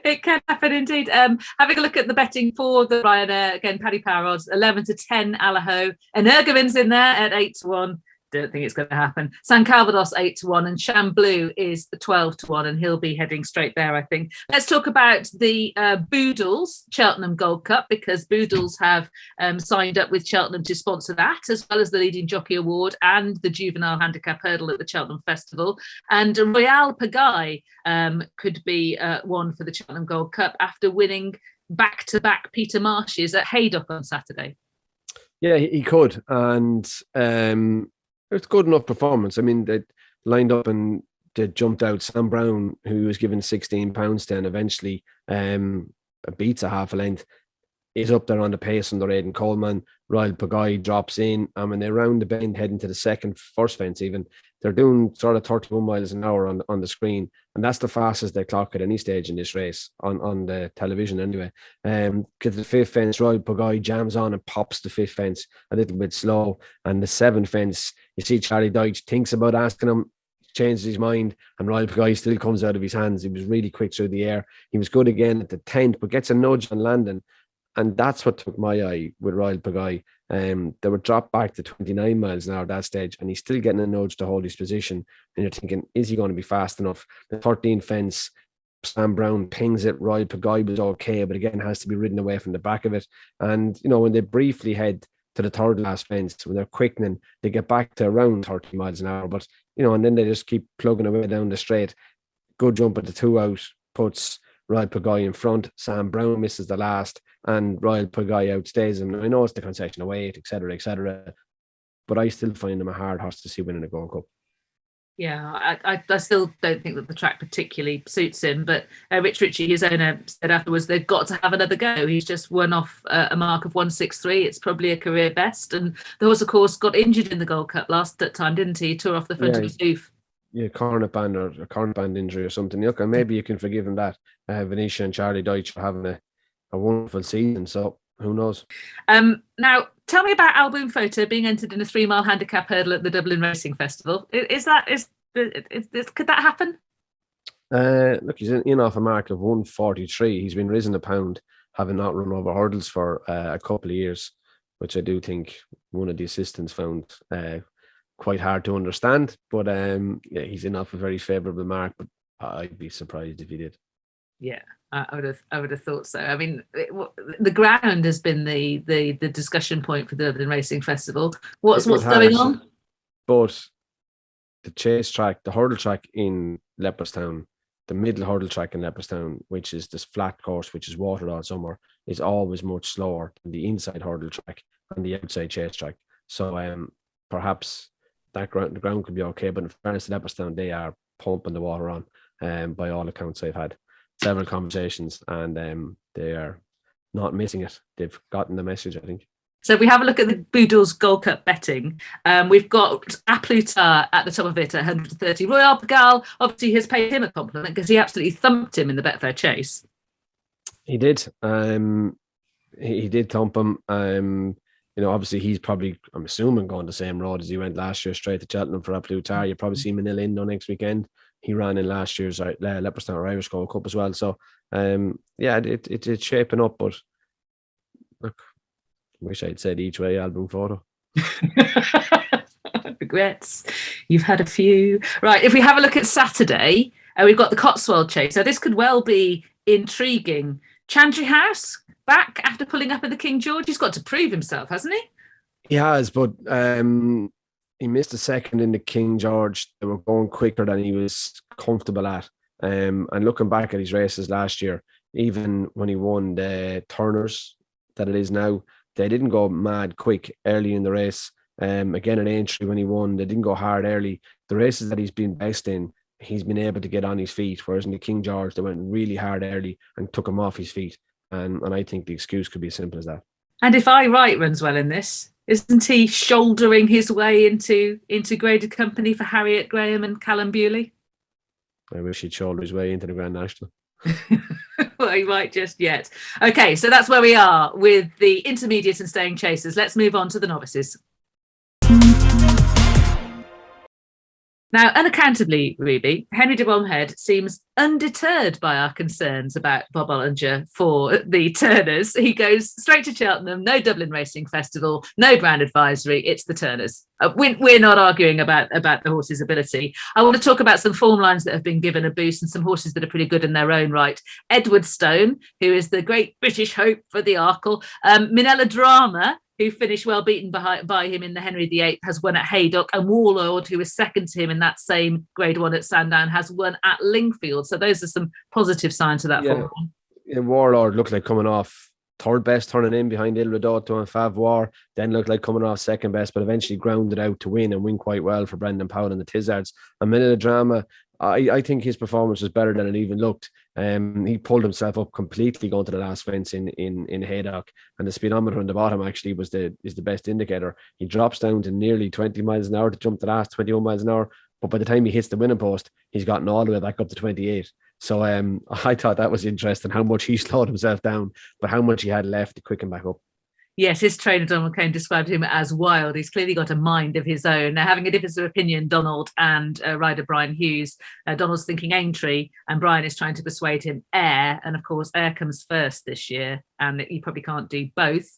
It can happen indeed. Having a look at the betting for the Ryanair, again, Paddy Power odds, 11-10 Allaho. Energumene's in there at 8-1. Don't think it's going to happen. San Calvados 8-1 and Chamblou is 12-1, and he'll be heading straight there, I think. Let's talk about the Boodles Cheltenham Gold Cup, because Boodles have signed up with Cheltenham to sponsor that, as well as the Leading Jockey Award and the Juvenile Handicap Hurdle at the Cheltenham Festival. And Royale Pagaille could be one for the Cheltenham Gold Cup after winning back-to-back Peter Marshes at Haydock on Saturday. Yeah, he could, and it's good enough performance. I mean, they lined up and they jumped out. Sam Brown, who was given £16 then, eventually beats a half a length, is up there on the pace under Aidan Coleman. Royale Pagaille drops in, and when they round the bend heading to the first fence even, they're doing sort of 31 miles an hour on the screen, and that's the fastest they clock at any stage in this race on the television anyway. Because the fifth fence, Royale Pagaille jams on and pops the fifth fence a little bit slow, and the seventh fence, you see Charlie Deutsch thinks about asking him, changes his mind, and Royale Pagaille still comes out of his hands. He was really quick through the air. He was good again at the 10th, but gets a nudge on landing. And that's what took my eye with Royale Pagaille. They were dropped back to 29 miles an hour at that stage, and he's still getting a nudge to hold his position. And you're thinking, is he going to be fast enough? The 13th fence, Sam Brown pings it. Royale Pagaille was okay, but again, has to be ridden away from the back of it. And, when they briefly head to the third last fence, when they're quickening, they get back to around 30 miles an hour. But, and then they just keep plugging away down the straight. Good jump at the 2 out, puts Royale Pagaille in front. Sam Brown misses the last, and Royale Pagaille outstays him. I know it's the concession of weight, etc., but I still find him a hard horse to see winning a Gold Cup. Yeah, I still don't think that the track particularly suits him, but Rich Ritchie, his owner, said afterwards they've got to have another go. He's just won off a mark of 163. It's probably a career best, and the horse, of course, got injured in the Gold Cup last time, didn't he? He tore off the front of his hoof. Yeah, cornet band or a cornet band injury or something. Look, and maybe you can forgive him that. Venetia and Charlie Deutsch are having a wonderful season, so who knows? Now, tell me about Al Boum Photo being entered in a 3-mile handicap hurdle at the Dublin Racing Festival. Could that happen? Look, he's in off a mark of 143. He's been risen a pound, having not run over hurdles for a couple of years, which I do think one of the assistants found quite hard to understand. But he's in off a very favourable mark, but I'd be surprised if he did. Yeah, I would have thought so. I mean, the ground has been the discussion point for the Dublin Racing Festival. What's going on? But the chase track, the hurdle track in Leopardstown, the middle hurdle track in Leopardstown, which is this flat course, which is watered all summer, is always much slower than the inside hurdle track and the outside chase track. So perhaps the ground could be okay, but in fairness to Leopardstown, they are pumping the water on. By all accounts, I've had several conversations, and they are not missing it. They've gotten the message, I think. So if we have a look at the Boodles Gold Cup betting, we've got Aplutar at the top of it at 130. Royale Pagaille obviously has paid him a compliment because he absolutely thumped him in the Betfair Chase. He did. He did thump him. Obviously he's probably, I'm assuming, going the same road as he went last year, straight to Cheltenham for Aplutar. You probably see him in Ill next weekend. He ran in last year's Leopardstown or Irish Gold Cup as well. So, it's shaping up. But look, I wish I'd said each way Al Boum Photo. Regrets. You've had a few. Right, if we have a look at Saturday, we've got the Cotswold Chase. So this could well be intriguing. Chantry House back after pulling up at the King George. He's got to prove himself, hasn't he? He has, but he missed a second in the King George. They were going quicker than he was comfortable at. And looking back at his races last year, even when he won the Turners that it is now, they didn't go mad quick early in the race. Again, at Aintree when he won, they didn't go hard early. The races that he's been best in, he's been able to get on his feet, whereas in the King George, they went really hard early and took him off his feet. And I think the excuse could be as simple as that. And if I right runs well in this, isn't he shouldering his way into graded company for Harriet Graham and Callum Bewley? I wish he'd shoulder his way into the Grand National. Well, he might just yet. Okay, so that's where we are with the intermediate and staying chasers. Let's move on to the novices. Now, unaccountably, Ruby, Henry de Bromhead seems undeterred by our concerns about Bob Ollinger for the Turners. He goes straight to Cheltenham, no Dublin Racing Festival, no brand advisory, it's the Turners. We're not arguing about the horse's ability. I want to talk about some form lines that have been given a boost and some horses that are pretty good in their own right. Edward Stone, who is the great British hope for the Arkle. Minella Drama, who finished well beaten by him in the Henry VIII, has won at Haydock, and Warlord, who was second to him in that same Grade 1 at Sandown, has won at Lingfield. So those are some positive signs of that form. Yeah, Warlord looked like coming off third best, turning in behind Il Ridotto and Fav War, then looked like coming off second best, but eventually grounded out to win and win quite well for Brendan Powell and the Tizards. A minute of drama. I think his performance was better than it even looked. He pulled himself up completely going to the last fence in Haydock, and the speedometer on the bottom actually is the best indicator. He drops down to nearly 20 miles an hour to jump the last 21 miles an hour, but by the time he hits the winning post, he's gotten all the way back up to 28. So I thought that was interesting, how much he slowed himself down, but how much he had left to quicken back up. Yes, his trainer, Donald Kane, described him as wild. He's clearly got a mind of his own. Now, having a difference of opinion, Donald and rider Brian Hughes. Donald's thinking Aintree, and Brian is trying to persuade him Ayr. And of course, Ayr comes first this year, and he probably can't do both.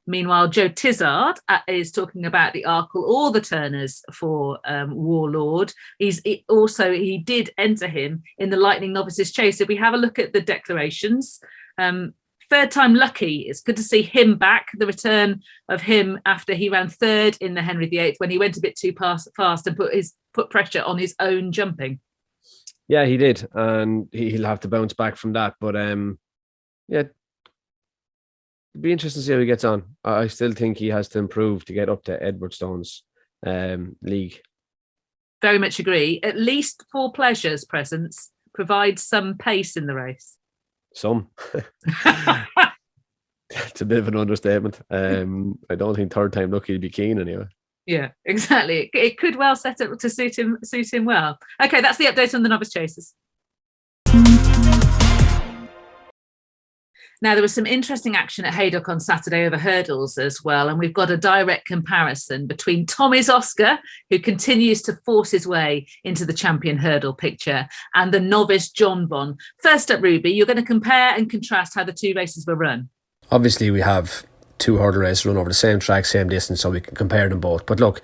Meanwhile, Joe Tizard is talking about the Arkle or the Turners for Warlord. He did enter him in the Lightning Novices Chase. If we have a look at the declarations, third time lucky. It's good to see him back. The return of him after he ran third in the Henry VIII when he went a bit too fast and put pressure on his own jumping. Yeah, he did, and he'll have to bounce back from that. But yeah, it'd be interesting to see how he gets on. I still think he has to improve to get up to Edward Stone's league. Very much agree. At least For Pleasure's presence provides some pace in the race. Some. It's a bit of an understatement. I don't think third time lucky to be keen anyway. Yeah, exactly. It could well set up to suit him well. Okay, that's the update on the novice chasers. Now, there was some interesting action at Haydock on Saturday over hurdles as well, and we've got a direct comparison between Tommy's Oscar, who continues to force his way into the champion hurdle picture, and the novice Jonbon. First up, Ruby, you're going to compare and contrast how the two races were run. Obviously, we have two hurdle races run over the same track, same distance, so we can compare them both. But look,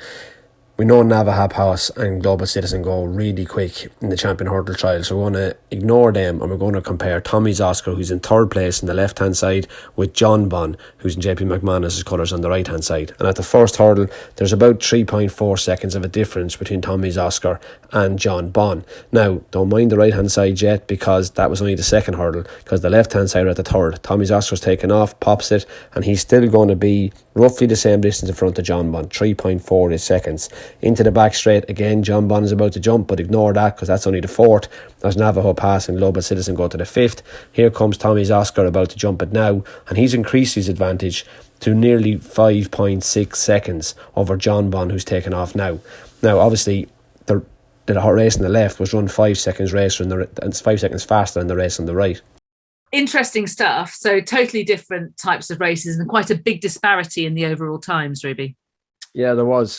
we know Navajo House and Global Citizen go really quick in the champion hurdle trial, so we're going to ignore them and we're going to compare Tommy's Oscar, who's in third place on the left hand side, with Jonbon, who's in JP McManus's colours on the right hand side. And at the first hurdle, there's about 3.4 seconds of a difference between Tommy's Oscar and Jonbon. Now, don't mind the right hand side yet, because that was only the second hurdle, because the left hand side are at the third. Tommy's Oscar's taken off, pops it, and he's still going to be roughly the same distance in front of Jonbon, 3.4 seconds. Into the back straight again, Jonbon is about to jump, but ignore that because that's only the fourth. There's Navajo Pass and Global Citizen go to the fifth. Here comes Tommy's Oscar about to jump it now, and he's increased his advantage to nearly 5.6 seconds over Jonbon, who's taken off now. Now, obviously, the race on the left was run 5 seconds and 5 seconds faster than the race on the right. Interesting stuff. So totally different types of races and quite a big disparity in the overall times, Ruby. Yeah, there was.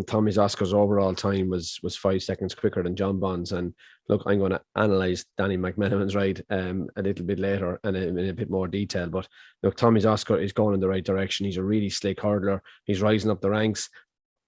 Tommy's Oscar's overall time was 5 seconds quicker than Jonbon's. And look, I'm going to analyse Danny McMenamin's ride a little bit later and in a bit more detail. But look, Tommy's Oscar is going in the right direction. He's a really slick hurdler. He's rising up the ranks.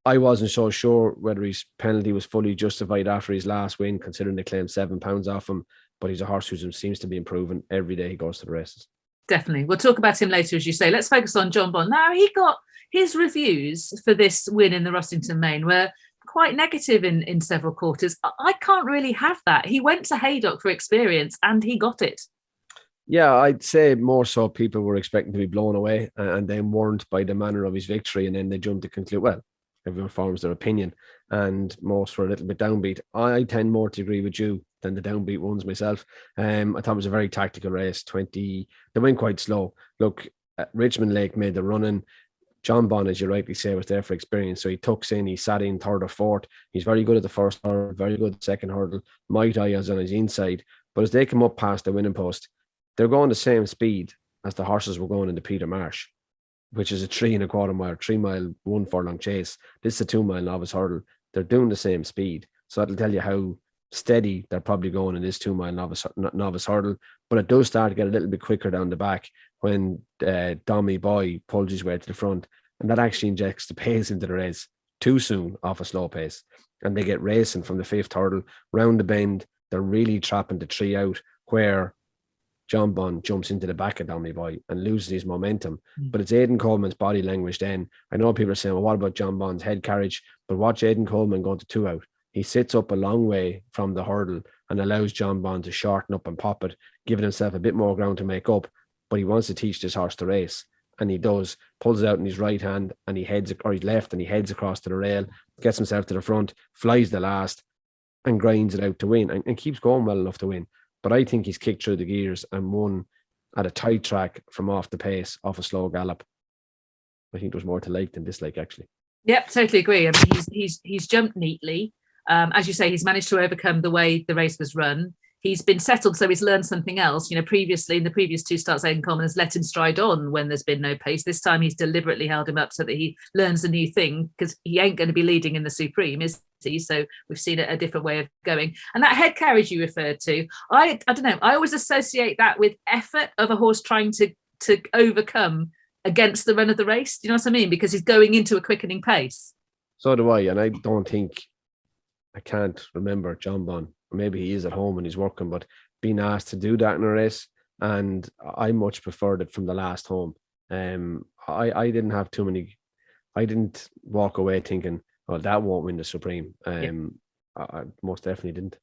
I wasn't so sure whether his penalty was fully justified after his last win, considering they claimed £7 off him. But he's a horse who seems to be improving every day he goes to the races. Definitely. We'll talk about him later, as you say. Let's focus on Jonbon. Now, he got his reviews for this win in the Rossington Main were quite negative in several quarters. I can't really have that. He went to Haydock for experience and he got it. Yeah, I'd say more so people were expecting to be blown away and then weren't by the manner of his victory. And then they jumped to conclude, well, everyone forms their opinion and most were a little bit downbeat. I tend more to agree with you than the downbeat ones myself. I thought it was a very tactical race. They went quite slow. Look, Richmond Lake made the running. Jonbon, as you rightly say, was there for experience. So he tucks in, he sat in third or fourth. He's very good at the first hurdle, very good at the second hurdle. Might Eye is on his inside. But as they come up past the winning post, they're going the same speed as the horses were going in the Peter Marsh, which is a 3 1/4 mile, 3 mile, 1 furlong chase. This is a 2 mile novice hurdle. They're doing the same speed. So that'll tell you how steady they're probably going in this 2 mile novice hurdle. But it does start to get a little bit quicker down the back when Dommy Boy pulls his way to the front. And that actually injects the pace into the race too soon off a slow pace. And they get racing from the 5th hurdle. Round the bend, they're really trapping the 3 out where Jonbon jumps into the back of Dommy Boy and loses his momentum. But it's Aidan Coleman's body language then. I know people are saying, well, what about Jonbon's head carriage? But watch Aidan Coleman going to 2 out. He sits up a long way from the hurdle and allows Jonbon to shorten up and pop it, giving himself a bit more ground to make up. But he wants to teach this horse to race. And he does, pulls it out in his right hand and his left and he heads across to the rail, gets himself to the front, flies the last and grinds it out to win and keeps going well enough to win. But I think he's kicked through the gears and won at a tight track from off the pace, off a slow gallop. I think there was more to like than dislike, actually. Yep, totally agree. I mean, he's jumped neatly. As you say, he's managed to overcome the way the race was run. He's been settled, so he's learned something else. You know, previously in the previous 2 starts, Aidan Coleman has let him stride on when there's been no pace. This time he's deliberately held him up so that he learns a new thing, because he ain't going to be leading in the Supreme, is he? So we've seen a different way of going. And that head carriage you referred to, I don't know, I always associate that with effort of a horse trying to overcome against the run of the race. Do you know what I mean? Because he's going into a quickening pace. So do I, and I can't remember Jonbon. Maybe he is at home and he's working, but being asked to do that in a race, and I much preferred it from the last home. I didn't have too many. I didn't walk away thinking, "Well, that won't win the Supreme." I most definitely didn't.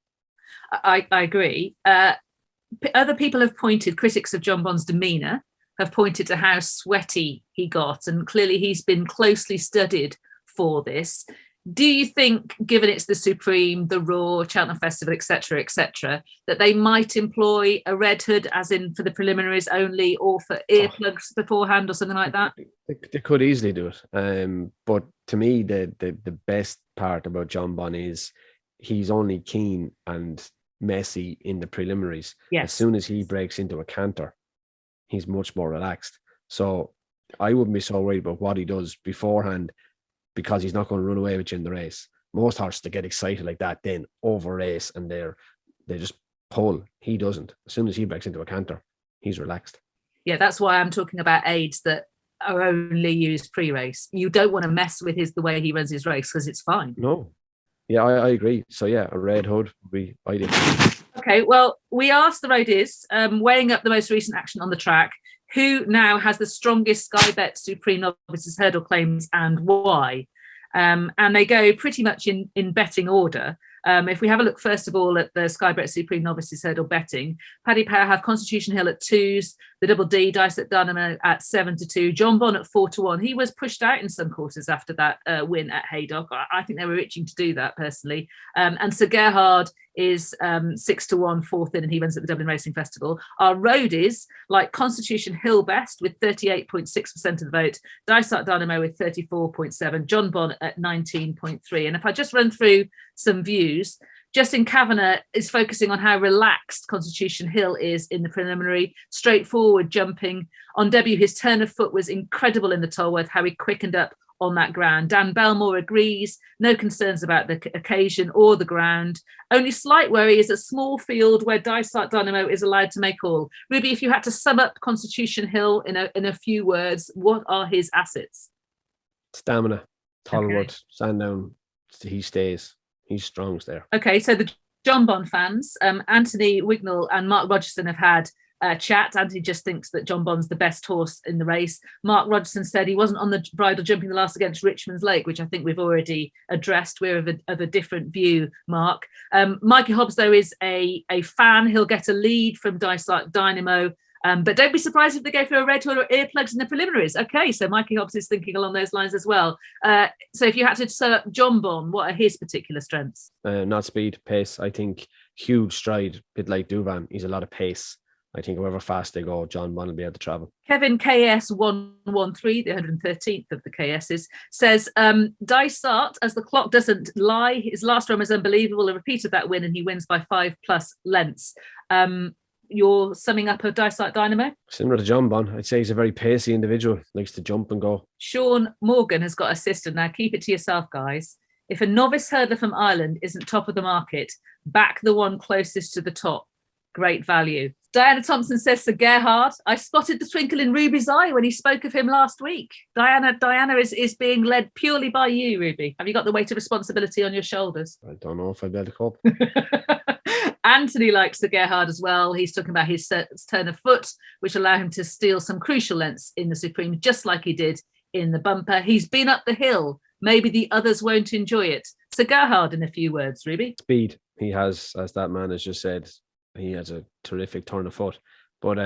I agree. Other people have pointed, critics of Jonbon's demeanour have pointed to how sweaty he got, and clearly he's been closely studied for this. Do you think, given it's the Supreme, the Raw, Cheltenham Festival, etc., that they might employ a red hood, as in for the preliminaries only, or for earplugs beforehand, or something like that? They could easily do it. But to me, the best part about Jonbon is he's only keen and messy in the preliminaries. Yes. As soon as he breaks into a canter, he's much more relaxed. So I wouldn't be so worried about what he does beforehand, because he's not going to run away with you in the race. Most horses that get excited like that then over race and they just pull. He doesn't. As soon as he breaks into a canter, he's relaxed. Yeah, that's why I'm talking about aids that are only used pre-race. You don't want to mess with the way he runs his race, because it's fine. No. Yeah, I agree. So yeah, a red hood would be ideal. Okay, well, we asked the roadies, weighing up the most recent action on the track, who now has the strongest Sky Bet Supreme Novices hurdle claims and why. And they go pretty much in betting order. If we have a look, first of all, at the Sky Bet Supreme Novices hurdle betting, Paddy Power have Constitution Hill at 2s, the Double D, Dice at Dynamo at 7-2, Jonbon at 4-1. He was pushed out in some quarters after that win at Haydock. I think they were itching to do that, personally. And Sir Gerhard is 6-1, 4th in, and he runs at the Dublin Racing Festival. Our roadies, like Constitution Hill best with 38.6% of the vote, Dice at Dynamo with 34.7%, Jonbon at 19.3%. And if I just run through some views, Justin Kavanagh is focusing on how relaxed Constitution Hill is in the preliminary, straightforward jumping. On debut, his turn of foot was incredible in the Tolworth, how he quickened up on that ground. Dan Belmore agrees, no concerns about the occasion or the ground. Only slight worry is a small field where Dysart Dynamo is allowed to make all. Ruby, if you had to sum up Constitution Hill in a few words, what are his assets? Stamina, Tolworth, Sandown, he stays. He's strong there. Okay, so the Jonbon fans, Anthony Wignall and Mark Rogerson have had chat. Anthony just thinks that Jonbon's the best horse in the race. Mark Rogerson said he wasn't on the bridle jumping the last against Richmond's Lake, which I think we've already addressed. We're of a different view, Mark. Mikey Hobbs, though, is a fan. He'll get a lead from Dysart Dynamo. But don't be surprised if they go for a red or earplugs in the preliminaries. Okay, so Mikey Hobbs is thinking along those lines as well. So if you had to sum up Jonbon, what are his particular strengths? Not speed, pace. I think huge stride, bit like Duvan. He's a lot of pace. I think however fast they go, Jonbon will be able to travel. Kevin KS 113, the 113th of the KSs, says Dysart, as the clock doesn't lie, his last run was unbelievable. A repeat of that win, and he wins by 5+ lengths. You're summing up of Dysart Dynamo? Similar to Jonbon, I'd say he's a very pacey individual, likes to jump and go. Sean Morgan has got a sister. Now keep it to yourself, guys. If a novice hurdler from Ireland isn't top of the market, back the one closest to the top. Great value. Diana Thompson says to Gerhard, I spotted the twinkle in Ruby's eye when he spoke of him last week. Diana is being led purely by you, Ruby. Have you got the weight of responsibility on your shoulders? I don't know if I'd be able to cope. Anthony likes the Gerhard as well. He's talking about his turn of foot, which allowed him to steal some crucial lengths in the Supreme, just like he did in the bumper. He's been up the hill. Maybe the others won't enjoy it. So Gerhard, in a few words, Ruby. Speed. He has, as that man has just said, he has a terrific turn of foot. But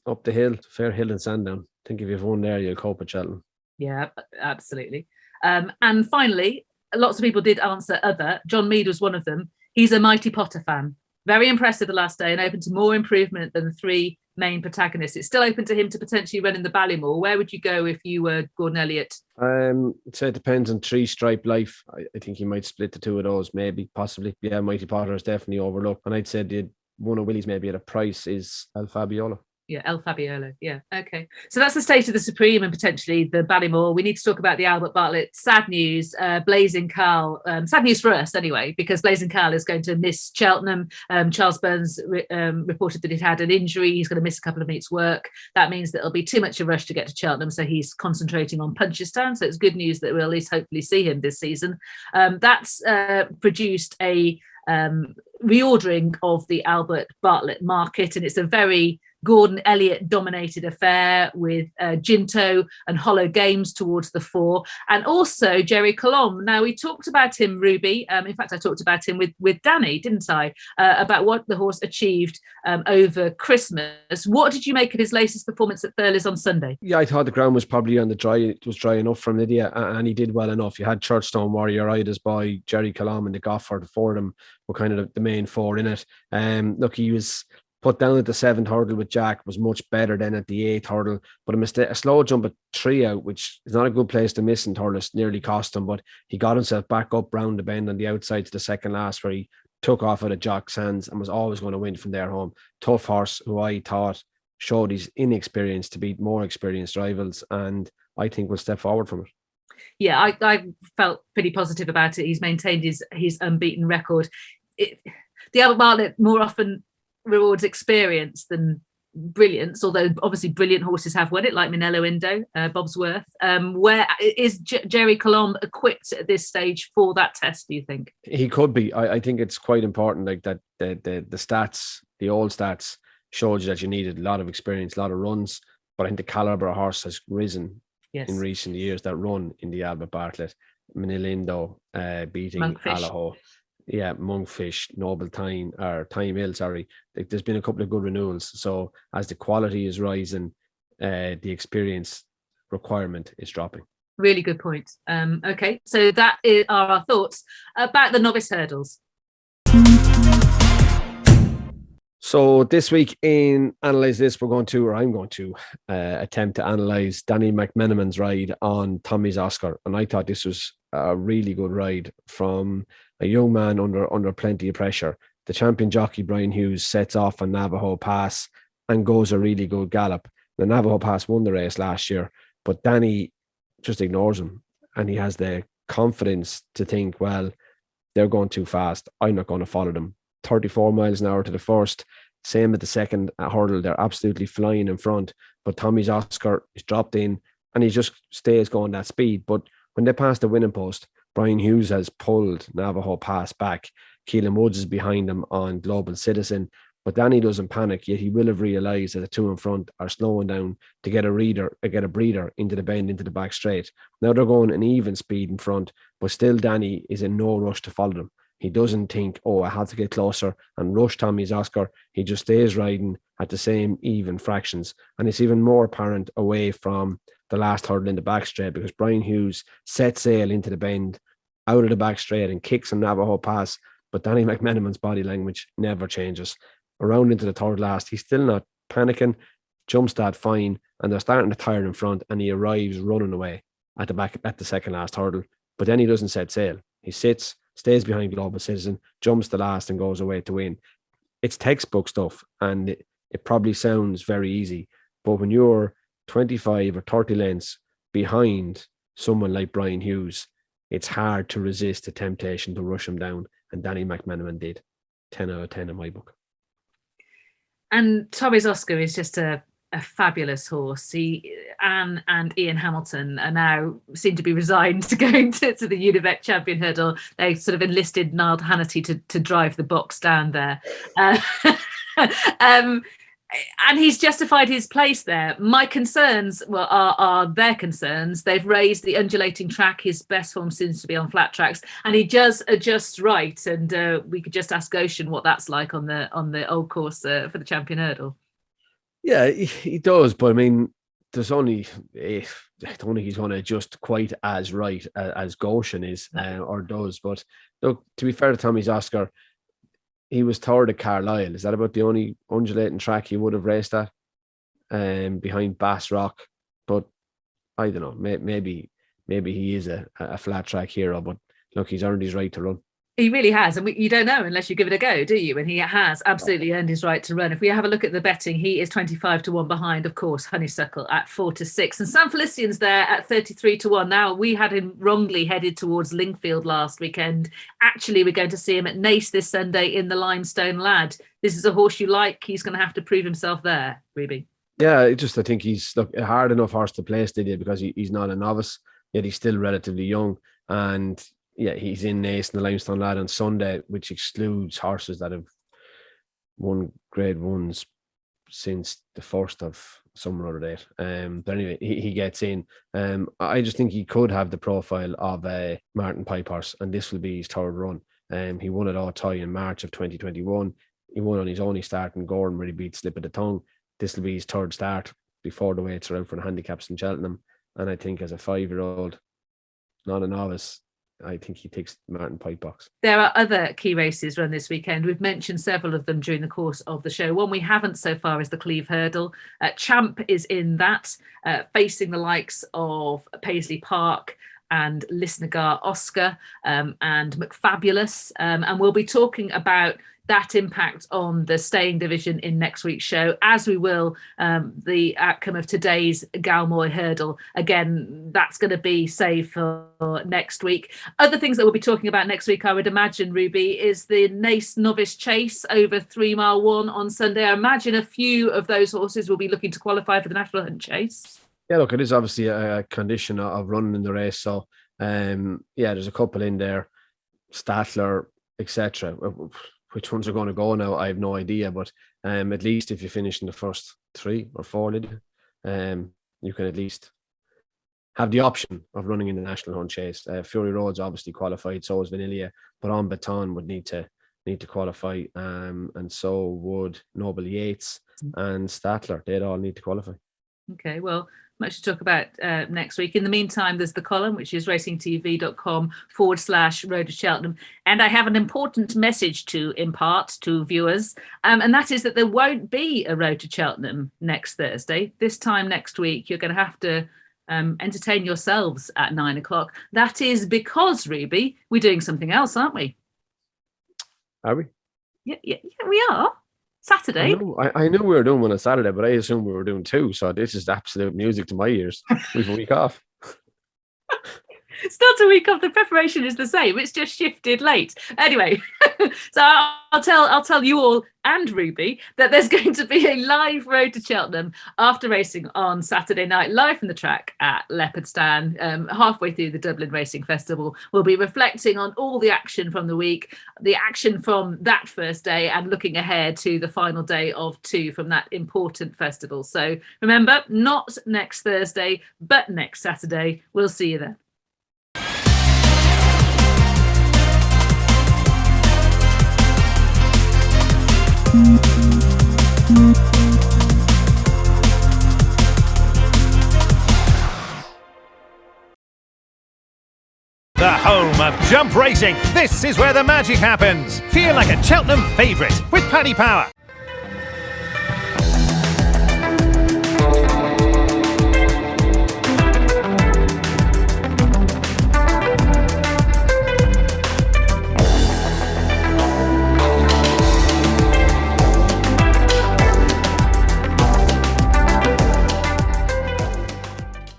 up the hill, fair hill and Sandown. I think if you've won there, you'll cope at Cheltenham. Yeah, absolutely. And finally, lots of people did answer other. John Mead was one of them. He's a Mighty Potter fan. Very impressive the last day and open to more improvement than the three main protagonists. It's still open to him to potentially run in the Ballymore. Where would you go if you were Gordon Elliott? I'd say it depends on Three Stripe Life. I think he might split the two of those, maybe, possibly. Yeah, Mighty Potter is definitely overlooked. And I'd say one of Willie's maybe at a price is El Fabiolo. Yeah, El Fabiolo. Yeah, okay. So that's the state of the Supreme and potentially the Ballymore. We need to talk about the Albert Bartlett. Sad news, Blazing Carl. Sad news for us anyway, because Blazing Carl is going to miss Cheltenham. Charles Burns reported that he'd had an injury. He's going to miss a couple of minutes' work. That means that it'll be too much of a rush to get to Cheltenham. So he's concentrating on Punchestown. So it's good news that we'll at least hopefully see him this season. That's produced a reordering of the Albert Bartlett market, and it's a very Gordon Elliott dominated affair with Ginto and Hollow Games towards the fore, and also Jerry Colombe. Now we talked about him, Ruby. In fact, I talked about him with Danny, didn't I? About what the horse achieved over Christmas. What did you make of his latest performance at Thurles on Sunday? Yeah, I thought the ground was probably on the dry. It was dry enough from Lydia, and he did well enough. You had Churchstone Warrior Ida's boy, Jerry Colombe, and the Gofford. The four of them were kind of the main four in it. Look, he was put down at the 7th hurdle with Jack, was much better than at the 8th hurdle, but a slow jump at 3 out, which is not a good place to miss in Thurles, nearly cost him, but he got himself back up round the bend on the outside to the second last, where he took off out of Jock's hands and was always going to win from there home. Tough horse, who I thought showed his inexperience to beat more experienced rivals, and I think will step forward from it. Yeah, I felt pretty positive about it. He's maintained his unbeaten record. The Albert Bartlett more often rewards experience than brilliance, although obviously brilliant horses have won it, like Minello Indo, Bobsworth. Where is Jerry Colombe equipped at this stage for that test, do you think? He could be. I think it's quite important, like that the stats, the old stats showed you that you needed a lot of experience, a lot of runs, but I think the calibre of horse has risen in recent years that run in the Albert Bartlett. Minello Indo beating Allaho. Yeah, Monkfish, Noble Time, or Time Hill, sorry. There's been a couple of good renewals. So as the quality is rising, the experience requirement is dropping. Really good point. Okay, so that are our thoughts about the novice hurdles. So this week in Analyse This, I'm going to attempt to analyse Danny McMenamin's ride on Tommy's Oscar. And I thought this was a really good ride from a young man under plenty of pressure. The champion jockey, Brian Hughes, sets off on Navajo Pass and goes a really good gallop. The Navajo Pass won the race last year, but Danny just ignores him. And he has the confidence to think, well, they're going too fast. I'm not going to follow them. 34 miles an hour to the first. Same at the second hurdle. They're absolutely flying in front. But Tommy's Oscar is dropped in and he just stays going that speed. But when they pass the winning post, Brian Hughes has pulled Navajo Pass back. Keelan Woods is behind him on Global Citizen. But Danny doesn't panic, yet he will have realised that the two in front are slowing down to get a breather into the bend, into the back straight. Now they're going an even speed in front, but still Danny is in no rush to follow them. He doesn't think, oh, I have to get closer and rush Tommy's Oscar. He just stays riding at the same even fractions. And it's even more apparent away from the last hurdle in the back straight, because Brian Hughes sets sail into the bend, out of the back straight, and kicks on Navajo Pass. But Danny McMenamin's body language never changes. Around into the third last, he's still not panicking, jumps that fine, and they're starting to tire in front, and he arrives running away at the second last hurdle. But then he doesn't set sail. He sits, stays behind Global Citizen, jumps the last, and goes away to win. It's textbook stuff, and it probably sounds very easy, but when you're 25 or 30 lengths behind someone like Brian Hughes, it's hard to resist the temptation to rush him down, and Danny McMenamin did. 10 out of 10 in my book. And Tommy's Oscar is just a fabulous horse. Anne and Ian Hamilton are now seem to be resigned to going to the Univet Champion Hurdle. They sort of enlisted Niall Hannity to drive the box down there. And he's justified his place there. My concerns are their concerns. They've raised the undulating track. His best form seems to be on flat tracks, and he just adjusts right. And we could just ask Ocean what that's like on the old course for the Champion Hurdle. Yeah, he does, but I mean, there's only I don't think he's going to adjust quite as right as Goshen is or does. But look, to be fair to Tommy's Oscar, he was third at Carlisle. Is that about the only undulating track he would have raced at? Behind Bass Rock. But I don't know. Maybe he is a flat track hero. But look, he's earned his right to run. He really has. And you don't know unless you give it a go, do you? And he has absolutely earned his right to run. If we have a look at the betting, he is 25-1 behind, of course, Honeysuckle at 4-6. And San Felician's there at 33-1. Now, we had him wrongly headed towards Lingfield last weekend. Actually, we're going to see him at Naas this Sunday in the Limestone Lad. This is a horse you like. He's going to have to prove himself there, Ruby. Yeah, I think he's a hard enough horse to place, Lydia, because he's not a novice, yet he's still relatively young. And yeah, he's in Naas in the Limestone Lad on Sunday, which excludes horses that have won Grade 1s since the first of some or other date. But anyway, he gets in. I just think he could have the profile of a Martin Pipe horse, and this will be his third run. He won at Auteuil in March of 2021. He won on his only start in Gordon, where he beat Slip of the Tongue. This will be his third start before the weights are out for the handicaps in Cheltenham. And I think as a 5-year-old, not a novice, I think he ticks Martin Pipe box. There are other key races run this weekend. We've mentioned several of them during the course of the show. One we haven't so far is the Cleve Hurdle. Champ is in that, facing the likes of Paisley Park and Lisnagar Oscar and McFabulous. And we'll be talking about that impact on the staying division in next week's show, as we will the outcome of today's Galmoy Hurdle. Again, that's going to be saved for next week. Other things that we'll be talking about next week, I would imagine, Ruby, is the Naas Novice Chase over 3 Mile 1 on Sunday. I imagine a few of those horses will be looking to qualify for the National Hunt Chase. Yeah, look, it is obviously a condition of running in the race. So, there's a couple in there, Statler, etc. Which ones are going to go now, I have no idea. But at least if you finish in the first 3 or 4, you can at least have the option of running in the National Hunt Chase. Fury Road's obviously qualified, so is Vanilla, but On Baton would need to qualify, and so would Noble Yates and Statler. They'd all need to qualify. Okay, well, much to talk about next week. In the meantime, there's the column, which is racingtv.com/Road to Cheltenham. And I have an important message to impart to viewers, and that is that there won't be a Road to Cheltenham next Thursday. This time next week, you're going to have to entertain yourselves at 9 o'clock. That is because, Ruby, we're doing something else, aren't we? Are we? Yeah, we are. Saturday. I knew we were doing one on Saturday, but I assumed we were doing 2. So this is absolute music to my ears. We've a week off. not a week off. The preparation is the same. It's just shifted late. Anyway, so I'll tell you all and Ruby that there's going to be a live Road to Cheltenham after racing on Saturday night, live from the track at Leopardstown, halfway through the Dublin Racing Festival. We'll be reflecting on all the action from the week, the action from that first day, and looking ahead to the final day of 2 from that important festival. So remember, not next Thursday, but next Saturday. We'll see you then. The home of jump racing. This is where the magic happens. Feel like a Cheltenham favourite with Paddy Power.